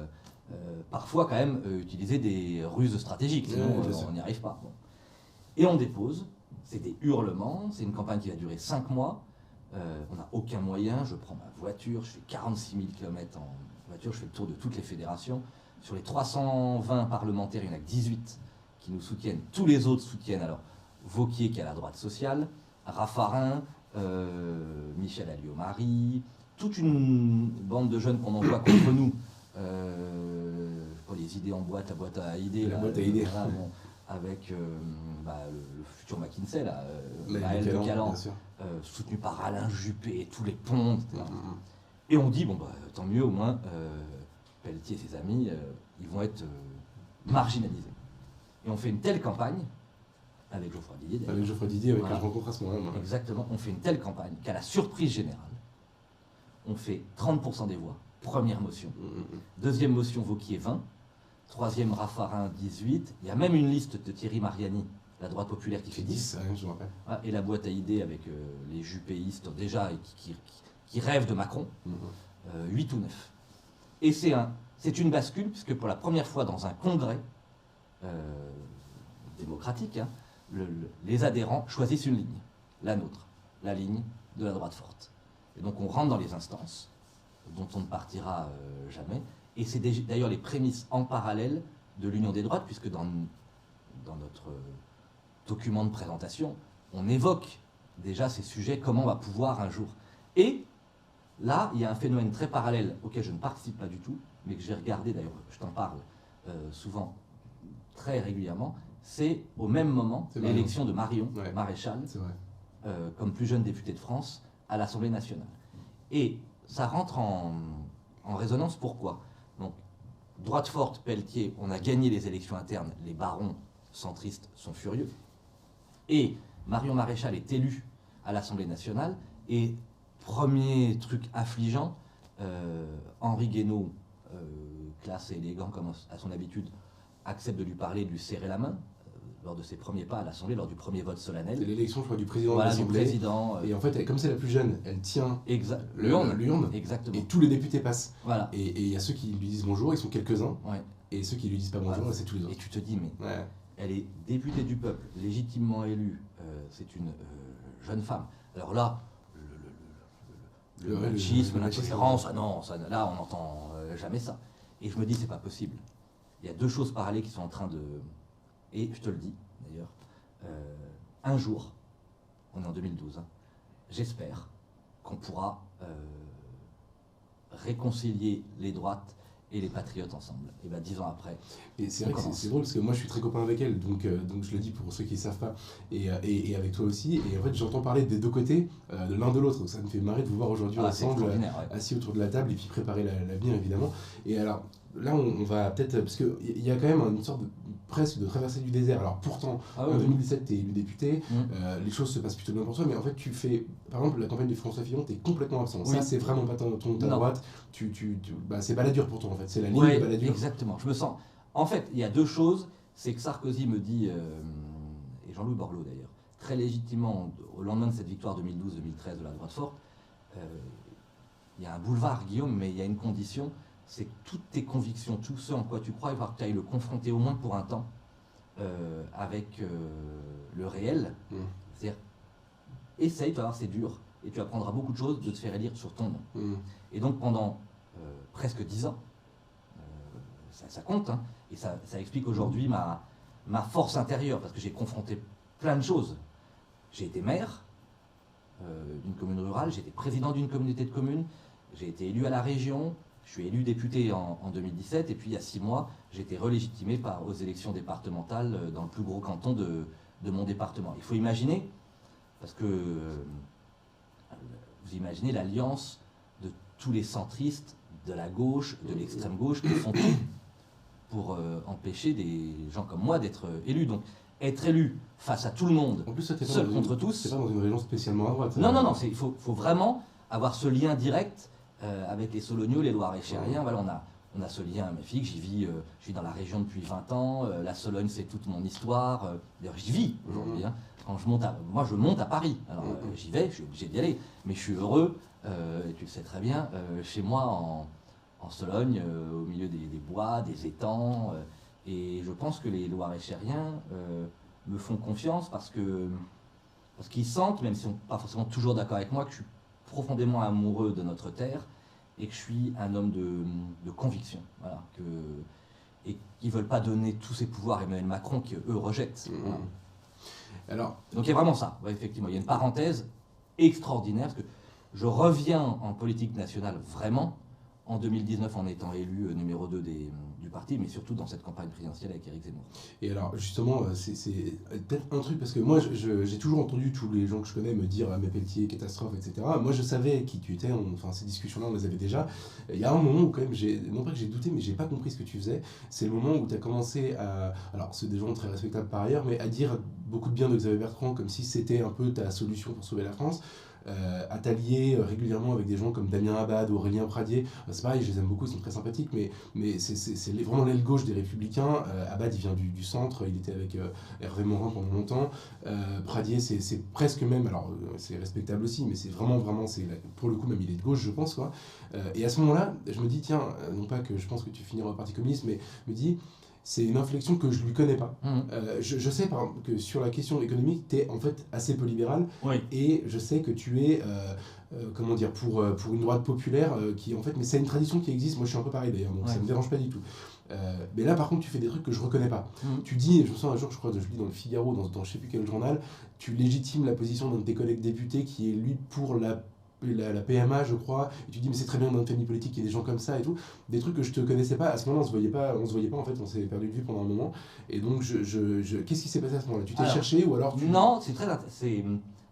parfois quand même utiliser des ruses stratégiques, sinon on n'y arrive pas. Bon. Et on dépose. C'est des hurlements, c'est une campagne qui va durer 5 mois, on n'a aucun moyen, je prends ma voiture, je fais 46 000 km en voiture, je fais le tour de toutes les fédérations. Sur les 320 parlementaires, il n'y en a que 18 qui nous soutiennent, tous les autres soutiennent, alors Wauquiez qui est à la droite sociale, Raffarin, Michel Alliot-Marie, toute une bande de jeunes qu'on envoie contre nous, pour les idées en boîte, la boîte à idées.
La boîte à idées.
Voilà, bon, avec le futur McKinsey,
Maël
de Calan, soutenu par Alain Juppé, tous les ponts, etc. Et on dit, tant mieux, au moins, Pelletier et ses amis, ils vont être marginalisés. Et on fait une telle campagne, avec Geoffroy Didier d'ailleurs.
Avec Geoffroy Didier, que je rencontre à ce moment-là.
Exactement, on fait une telle campagne qu'à la surprise générale, on fait 30% des voix, première motion. Deuxième motion, Wauquiez 20. Troisième, Raffarin 18. Il y a même une liste de Thierry Mariani, la droite populaire, qui fait 10.
Je me rappelle.
Et la boîte à idées avec les juppéistes déjà, et qui rêvent de Macron, 8 ou 9. Et c'est une bascule, puisque pour la première fois dans un congrès démocratique, les adhérents choisissent une ligne, la nôtre, la ligne de la droite forte. Et donc on rentre dans les instances, dont on ne partira jamais. Et c'est d'ailleurs les prémices en parallèle de l'Union des droites, puisque dans notre document de présentation, on évoque déjà ces sujets, comment on va pouvoir un jour. Et là, il y a un phénomène très parallèle auquel je ne participe pas du tout, mais que j'ai regardé, d'ailleurs, je t'en parle souvent, très régulièrement, c'est au même moment l'élection de Marion Maréchal, comme plus jeune députée de France, à l'Assemblée nationale. Et ça rentre en résonance, pourquoi ? Donc, droite forte, Pelletier, on a gagné les élections internes, les barons centristes sont furieux. Et Marion Maréchal est élue à l'Assemblée nationale, et premier truc affligeant, Henri Guénaud, classe et élégant comme à son habitude, accepte de lui parler, de lui serrer la main, lors de ses premiers pas à l'Assemblée, lors du premier vote solennel.
C'est l'élection, je crois, du président de l'Assemblée.
Du président.
Et en fait, comme c'est la plus jeune, elle tient l'urne.
Exactement.
Et tous les députés passent.
Voilà.
Et il y a ceux qui lui disent bonjour, ils sont quelques-uns. Et ceux qui lui disent pas bonjour, c'est tous les autres.
Et tu te dis, mais elle est députée du peuple, légitimement élue. C'est une jeune femme. Alors là, le machisme, l'intolérance, là, on n'entend jamais ça. Et je me dis, c'est pas possible. Il y a deux choses parallèles qui sont en train de... Et je te le dis, d'ailleurs, un jour, on est en 2012, j'espère qu'on pourra réconcilier les droites et les patriotes ensemble. Et bien 10 ans après.
Et c'est vrai que c'est drôle parce que moi je suis très copain avec elle, donc je le dis pour ceux qui ne savent pas, et avec toi aussi. Et en fait j'entends parler des deux côtés, de l'un de l'autre. Ça me fait marrer de vous voir aujourd'hui ensemble, assis autour de la table et puis préparer l'avenir évidemment. Et alors, là, on va peut-être... Parce qu'il y a quand même une sorte presque de traversée du désert. Alors pourtant, en 2017, tu es élu député, les choses se passent plutôt bien pour toi, mais en fait, tu fais... Par exemple, la campagne de François Fillon, tu es complètement absent.
Oui.
Ça, c'est vraiment pas ta droite. C'est baladure pour toi, en fait. C'est la ligne
Ouais,
de baladure.
exactement. Je me sens... En fait, il y a deux choses. C'est que Sarkozy me dit, et Jean-Louis Borloo d'ailleurs, très légitimement, au lendemain de cette victoire 2012-2013 de la droite forte, il y a un boulevard, Guillaume, mais il y a une condition, c'est que toutes tes convictions, tout ce en quoi tu crois, il va falloir que tu ailles le confronter au moins pour un temps avec le réel. C'est-à-dire, essaye, tu vas voir, c'est dur, et tu apprendras beaucoup de choses de te faire élire sur ton nom. Et donc pendant presque 10 ans, ça compte, hein, et ça explique aujourd'hui ma force intérieure, parce que j'ai confronté plein de choses. J'ai été maire d'une commune rurale, j'ai été président d'une communauté de communes, j'ai été élu à la région, je suis élu député en 2017, et puis il y a 6 mois, j'ai été relégitimé aux élections départementales dans le plus gros canton de mon département. Il faut imaginer, parce que vous imaginez l'alliance de tous les centristes, de la gauche, de l'extrême gauche, qui font tout pour empêcher des gens comme moi d'être élus. Donc être élu face à tout le monde,
en plus,
seul contre tous...
C'est pas dans une région spécialement à droite.
Non, il faut vraiment avoir ce lien direct avec les Solognots, les Loiret-Chériens. Voilà, on a ce lien magnifique. J'y vis dans la région depuis 20 ans. La Sologne, c'est toute mon histoire. D'ailleurs, j'y vis aujourd'hui. Hein. Quand moi, je monte à Paris. Alors, j'y vais, je suis obligé d'y aller. Mais je suis heureux, et tu le sais très bien, chez moi en Sologne, au milieu des bois, des étangs. Et je pense que les Loiret-Chériens me font confiance parce qu'ils sentent, même s'ils ne sont pas forcément toujours d'accord avec moi, que je suis profondément amoureux de notre terre et que je suis un homme de conviction. Voilà, et qu'ils ne veulent pas donner tous ces pouvoirs à Emmanuel Macron qu'eux rejettent. Voilà.
Alors,
donc il y a vraiment ça, ouais, effectivement. Il y a une parenthèse extraordinaire parce que je reviens en politique nationale vraiment en 2019 en étant élu numéro 2 du parti, mais surtout dans cette campagne présidentielle avec Éric Zemmour.
Et alors justement, c'est peut-être un truc, parce que moi j'ai toujours entendu tous les gens que je connais me dire « mais Pelletier, catastrophe, etc. » Moi je savais qui tu étais, enfin ces discussions-là on les avait déjà. Il y a un moment où quand même, non pas que j'ai douté, mais j'ai pas compris ce que tu faisais. C'est le moment où tu as commencé à, alors c'est des gens très respectables par ailleurs, mais à dire beaucoup de bien de Xavier Bertrand comme si c'était un peu ta solution pour sauver la France. À t'allier régulièrement avec des gens comme Damien Abad ou Aurélien Pradier. C'est pareil, je les aime beaucoup, ils sont très sympathiques, mais c'est vraiment l'aile gauche des Républicains. Abad, il vient du centre, il était avec Hervé Morin pendant longtemps. Pradier, c'est presque même, alors c'est respectable aussi, mais c'est vraiment, pour le coup, même il est de gauche, je pense, quoi. Et à ce moment-là, je me dis, tiens, non pas que je pense que tu finiras au Parti communiste, mais je me dis, c'est une inflexion que je lui connais pas. Je sais par exemple que sur la question économique, tu es en fait assez peu libéral.
Oui.
Et je sais que tu es, comment dire, pour une droite populaire qui en fait, mais c'est une tradition qui existe. Moi je suis un peu pareil d'ailleurs, donc ça me dérange pas du tout. Mais là par contre tu fais des trucs que je reconnais pas. Tu dis, je me sens un jour, je crois, je lis dans le Figaro, dans je sais plus quel journal, tu légitimes la position d'un de tes collègues députés qui est lui pour la PMA, je crois, et tu dis mais c'est très bien dans une famille politique qu'il y ait des gens comme ça et tout, des trucs que je te connaissais pas, à ce moment-là on se voyait pas en fait, on s'est perdu de vue pendant un moment, et donc qu'est-ce qui s'est passé à ce moment-là? Tu t'es cherché ou alors
Non, ça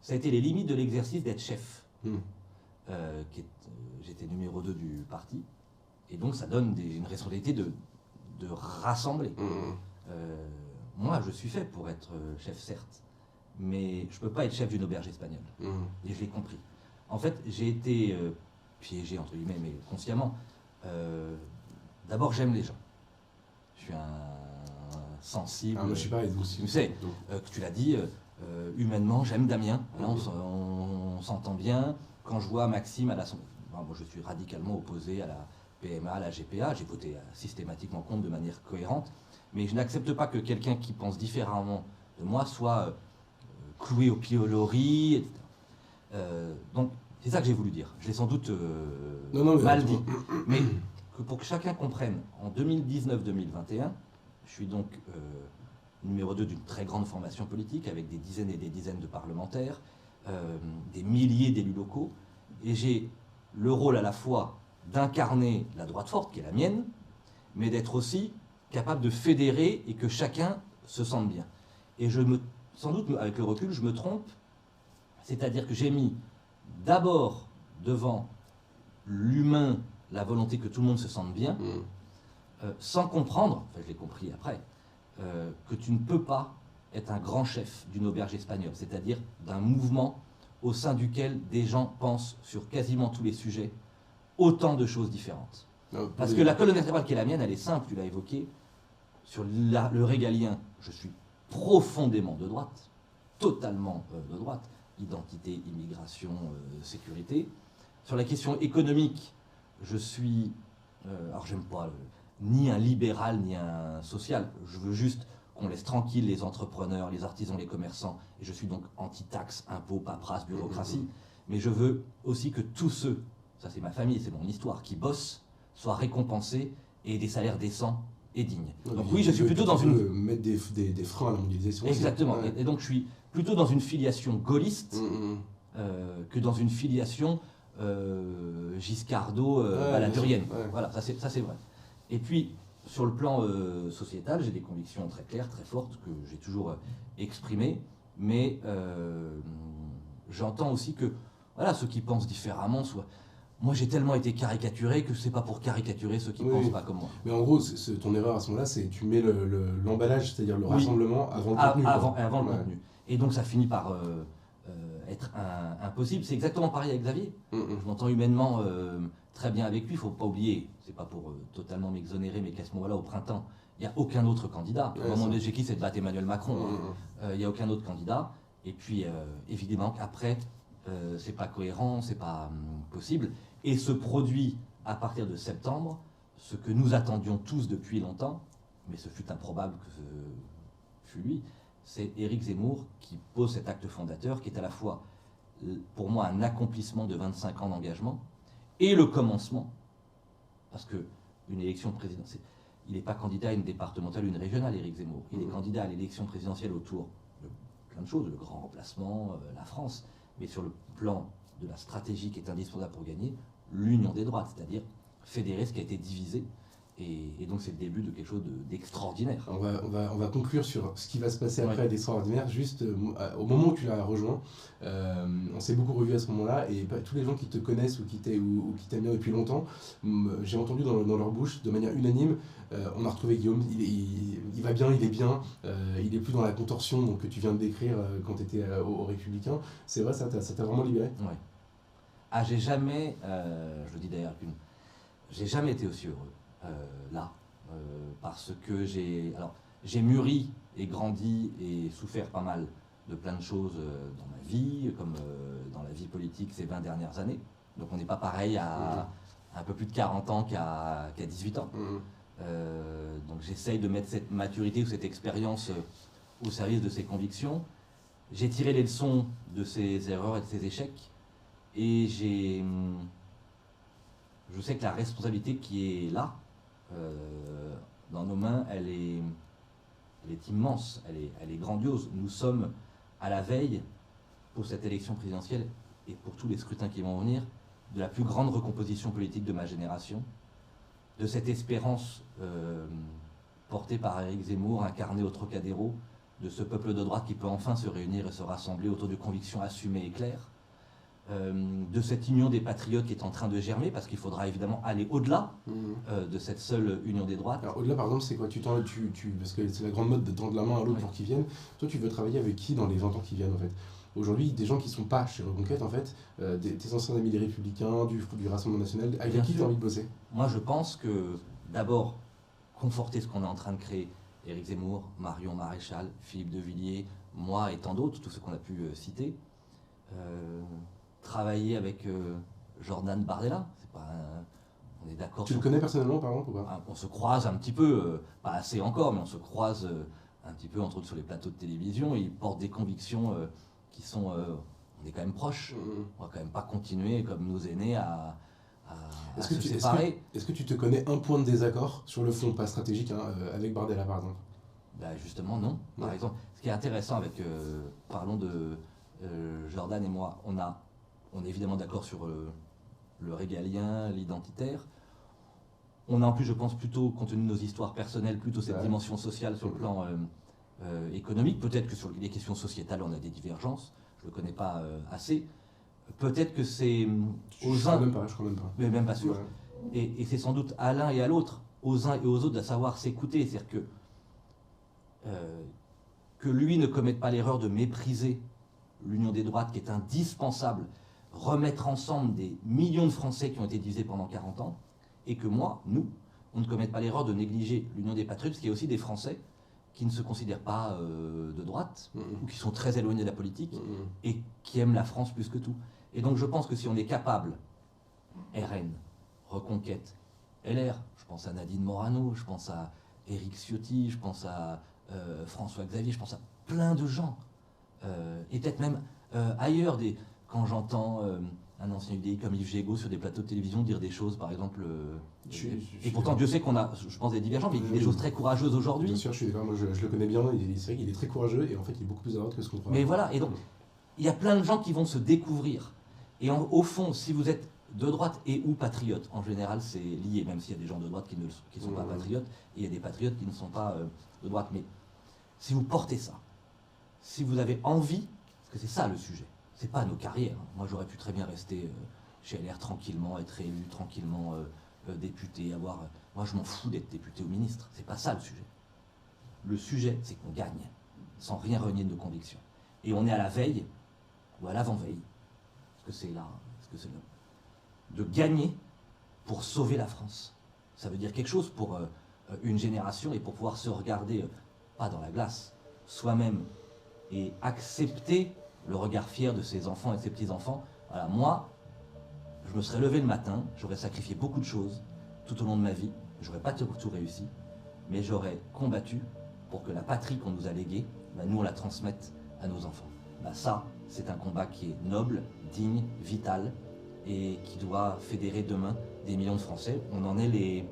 a été les limites de l'exercice d'être chef. J'étais numéro 2 du parti, et donc ça donne une responsabilité de rassembler. Moi je suis fait pour être chef certes, mais je peux pas être chef d'une auberge espagnole, et je l'ai compris. En fait, j'ai été piégé, entre guillemets, mais consciemment. D'abord, j'aime les gens. Je suis un sensible.
Moi, je suis pareil,
tu sais, tu l'as dit, humainement, j'aime Damien. Là, on s'entend bien. Quand je vois Maxime à l'Assemblée, moi, je suis radicalement opposé à la PMA, à la GPA. J'ai voté systématiquement contre de manière cohérente. Mais je n'accepte pas que quelqu'un qui pense différemment de moi soit cloué au pilori, etc. Donc c'est ça que j'ai voulu dire. Je l'ai sans doute mal dit. Mais pour que chacun comprenne, en 2019-2021, je suis donc numéro 2 d'une très grande formation politique avec des dizaines et des dizaines de parlementaires, des milliers d'élus locaux, et j'ai le rôle à la fois d'incarner la droite forte, qui est la mienne, mais d'être aussi capable de fédérer et que chacun se sente bien. Et sans doute, avec le recul, je me trompe. C'est-à-dire que j'ai mis d'abord devant l'humain la volonté que tout le monde se sente bien, sans comprendre, enfin je l'ai compris après, que tu ne peux pas être un grand chef d'une auberge espagnole, c'est-à-dire d'un mouvement au sein duquel des gens pensent sur quasiment tous les sujets autant de choses différentes. Parce que la colonne vertébrale qui est la mienne, elle est simple, tu l'as évoqué. Sur le régalien, je suis profondément de droite, totalement de droite. Identité, immigration, sécurité. Sur la question économique, je suis, alors j'aime pas ni un libéral ni un social, je veux juste qu'on laisse tranquille les entrepreneurs, les artisans, les commerçants, et je suis donc anti-taxes, impôts, paperasse, bureaucratie, mais je veux aussi que tous ceux, ça c'est ma famille, c'est mon histoire, qui bossent, soient récompensés et aient des salaires décents et dignes. Donc oui, je suis plutôt dans une...
mettre des freins à la mondialisation.
Exactement, et donc je suis plutôt dans une filiation gaulliste que dans une filiation giscardo-baladurienne. Voilà, ça c'est vrai. Et puis, sur le plan sociétal, j'ai des convictions très claires, très fortes, que j'ai toujours exprimées, mais j'entends aussi que voilà, ceux qui pensent différemment soient... Moi, j'ai tellement été caricaturé que c'est pas pour caricaturer ceux qui ne pensent pas comme moi.
Mais en gros, ton erreur à ce moment-là, c'est que tu mets l'emballage, c'est-à-dire le rassemblement, avant le contenu.
Avant le contenu. Et donc, ça finit par être impossible. C'est exactement pareil avec Xavier. Je m'entends humainement très bien avec lui. Il ne faut pas oublier, c'est pas pour totalement m'exonérer, mais qu'à ce moment-là, au printemps, il n'y a aucun autre candidat. Mon objectif, c'est de battre Emmanuel Macron. Il n'y a aucun autre candidat. Et puis, évidemment, qu'après, c'est pas cohérent, c'est pas possible. Et se produit à partir de septembre ce que nous attendions tous depuis longtemps, mais ce fut improbable que ce fût lui, c'est Éric Zemmour qui pose cet acte fondateur qui est à la fois pour moi un accomplissement de 25 ans d'engagement et le commencement, parce que une élection présidentielle, il n'est pas candidat à une départementale ou une régionale, Éric Zemmour, il est candidat à l'élection présidentielle autour de plein de choses, le grand remplacement, la France, mais sur le plan de la stratégie qui est indispensable pour gagner, l'union des droites, c'est-à-dire fédérer ce qui a été divisé. Et donc c'est le début de quelque chose d'extraordinaire.
On va conclure sur ce qui va se passer après d'extraordinaire. Juste au moment où tu l'as rejoint, on s'est beaucoup revus à ce moment-là, et tous les gens qui te connaissent ou qui t'aiment bien depuis longtemps, j'ai entendu dans leur bouche de manière unanime, on a retrouvé Guillaume, il va bien, il est bien, il est plus dans la contorsion donc, que tu viens de décrire quand tu étais au Républicain. C'est vrai, ça t'a vraiment libéré?
Oui. Ah, j'ai jamais, je le dis d'ailleurs, j'ai jamais été aussi heureux. Là, parce que j'ai mûri et grandi et souffert pas mal de plein de choses dans ma vie, comme dans la vie politique ces 20 dernières années. Donc on n'est pas pareil à un peu plus de 40 ans qu'à 18 ans. Donc j'essaye de mettre cette maturité ou cette expérience au service de ces convictions. J'ai tiré les leçons de ces erreurs et de ces échecs, et je sais que la responsabilité qui est là, dans nos mains, elle est immense, elle est grandiose. Nous sommes à la veille, pour cette élection présidentielle et pour tous les scrutins qui vont venir, de la plus grande recomposition politique de ma génération, de cette espérance portée par Éric Zemmour, incarnée au Trocadéro, de ce peuple de droite qui peut enfin se réunir et se rassembler autour de convictions assumées et claires, de cette union des patriotes qui est en train de germer, parce qu'il faudra évidemment aller au-delà de cette seule union des droites.
Alors au-delà, par exemple, c'est quoi? Parce que c'est la grande mode de tendre la main à l'autre pour qu'ils viennent. Toi, tu veux travailler avec qui dans les 20 ans qui viennent, en fait? Aujourd'hui, des gens qui ne sont pas chez Reconquête, en fait, tes anciens amis des Républicains, du Rassemblement National, avec qui tu as envie de bosser?
Moi, je pense que, d'abord, conforter ce qu'on est en train de créer, Éric Zemmour, Marion Maréchal, Philippe de Villiers, moi et tant d'autres, tous ceux qu'on a pu citer, travailler avec Jordan Bardella, on est d'accord.
Tu le connais personnellement, par exemple, ou pas?
On se croise un petit peu, pas assez encore, mais on se croise un petit peu, entre autres sur les plateaux de télévision, et il porte des convictions qui sont... on est quand même proches, on va quand même pas continuer comme nos aînés à se séparer.
Est-ce que tu te connais un point de désaccord sur le fond, pas stratégique, avec Bardella, par exemple?
Justement, non. Par exemple, ce qui est intéressant avec... parlons de Jordan et moi, on est évidemment d'accord sur le régalien, l'identitaire. On a en plus, je pense, plutôt, compte tenu de nos histoires personnelles, plutôt cette dimension sociale sur le plan économique. Peut-être que sur les questions sociétales, on a des divergences. Je ne le connais pas assez. Peut-être que c'est
Je ne crois même pas.
Mais même pas sûr. Et c'est sans doute à l'un et à l'autre aux uns et aux autres de savoir s'écouter. C'est-à-dire que lui ne commette pas l'erreur de mépriser l'union des droites qui est indispensable, remettre ensemble des millions de Français qui ont été divisés pendant 40 ans, et que nous, on ne commette pas l'erreur de négliger l'union des patriotes, parce qu'il y a aussi des Français qui ne se considèrent pas de droite, ou qui sont très éloignés de la politique, et qui aiment la France plus que tout. Et donc je pense que si on est capable, RN, Reconquête, LR, je pense à Nadine Morano, je pense à Éric Ciotti, je pense à François Xavier, je pense à plein de gens, et peut-être même ailleurs, quand j'entends un ancien UDI comme Yves Gégaud sur des plateaux de télévision dire des choses, par exemple, et pourtant Dieu sait qu'on a, je pense, des divergences, mais il dit des choses très courageuses aujourd'hui.
Bien sûr, je suis d'accord, moi je le connais bien, c'est vrai qu'il est très courageux, et en fait il est beaucoup plus à droite que ce qu'on croit.
Mais voilà, et donc, il y a plein de gens qui vont se découvrir, et au fond, si vous êtes de droite et ou patriote, en général c'est lié, même s'il y a des gens de droite qui ne sont pas patriotes, et il y a des patriotes qui ne sont pas de droite, mais si vous portez ça, si vous avez envie, parce que c'est ça le sujet, c'est pas nos carrières. Moi j'aurais pu très bien rester chez LR tranquillement, être élu tranquillement député, moi je m'en fous d'être député ou ministre, c'est pas ça le sujet. Le sujet c'est qu'on gagne, sans rien renier de nos convictions. Et on est à la veille, ou à l'avant-veille, parce que c'est là, de gagner pour sauver la France. Ça veut dire quelque chose pour une génération, et pour pouvoir se regarder, pas dans la glace, soi-même, et accepter le regard fier de ses enfants et de ses petits-enfants. Voilà, moi, je me serais levé le matin, j'aurais sacrifié beaucoup de choses tout au long de ma vie, j'aurais pas tout réussi, mais j'aurais combattu pour que la patrie qu'on nous a léguée, nous on la transmette à nos enfants. Ça, c'est un combat qui est noble, digne, vital, et qui doit fédérer demain des millions de Français. On en est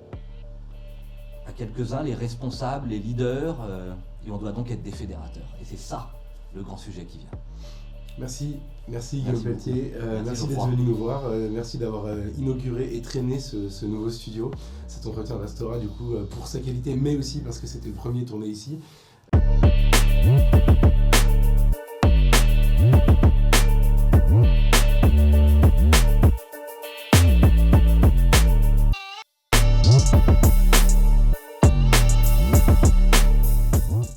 à quelques-uns, les responsables, les leaders, et on doit donc être des fédérateurs. Et c'est ça, le grand sujet qui vient.
Merci Guillaume Pelletier, merci d'être venu nous voir, merci d'avoir inauguré et traîné ce nouveau studio. Cet entretien restera du coup pour sa qualité, mais aussi parce que c'était le premier tourné ici.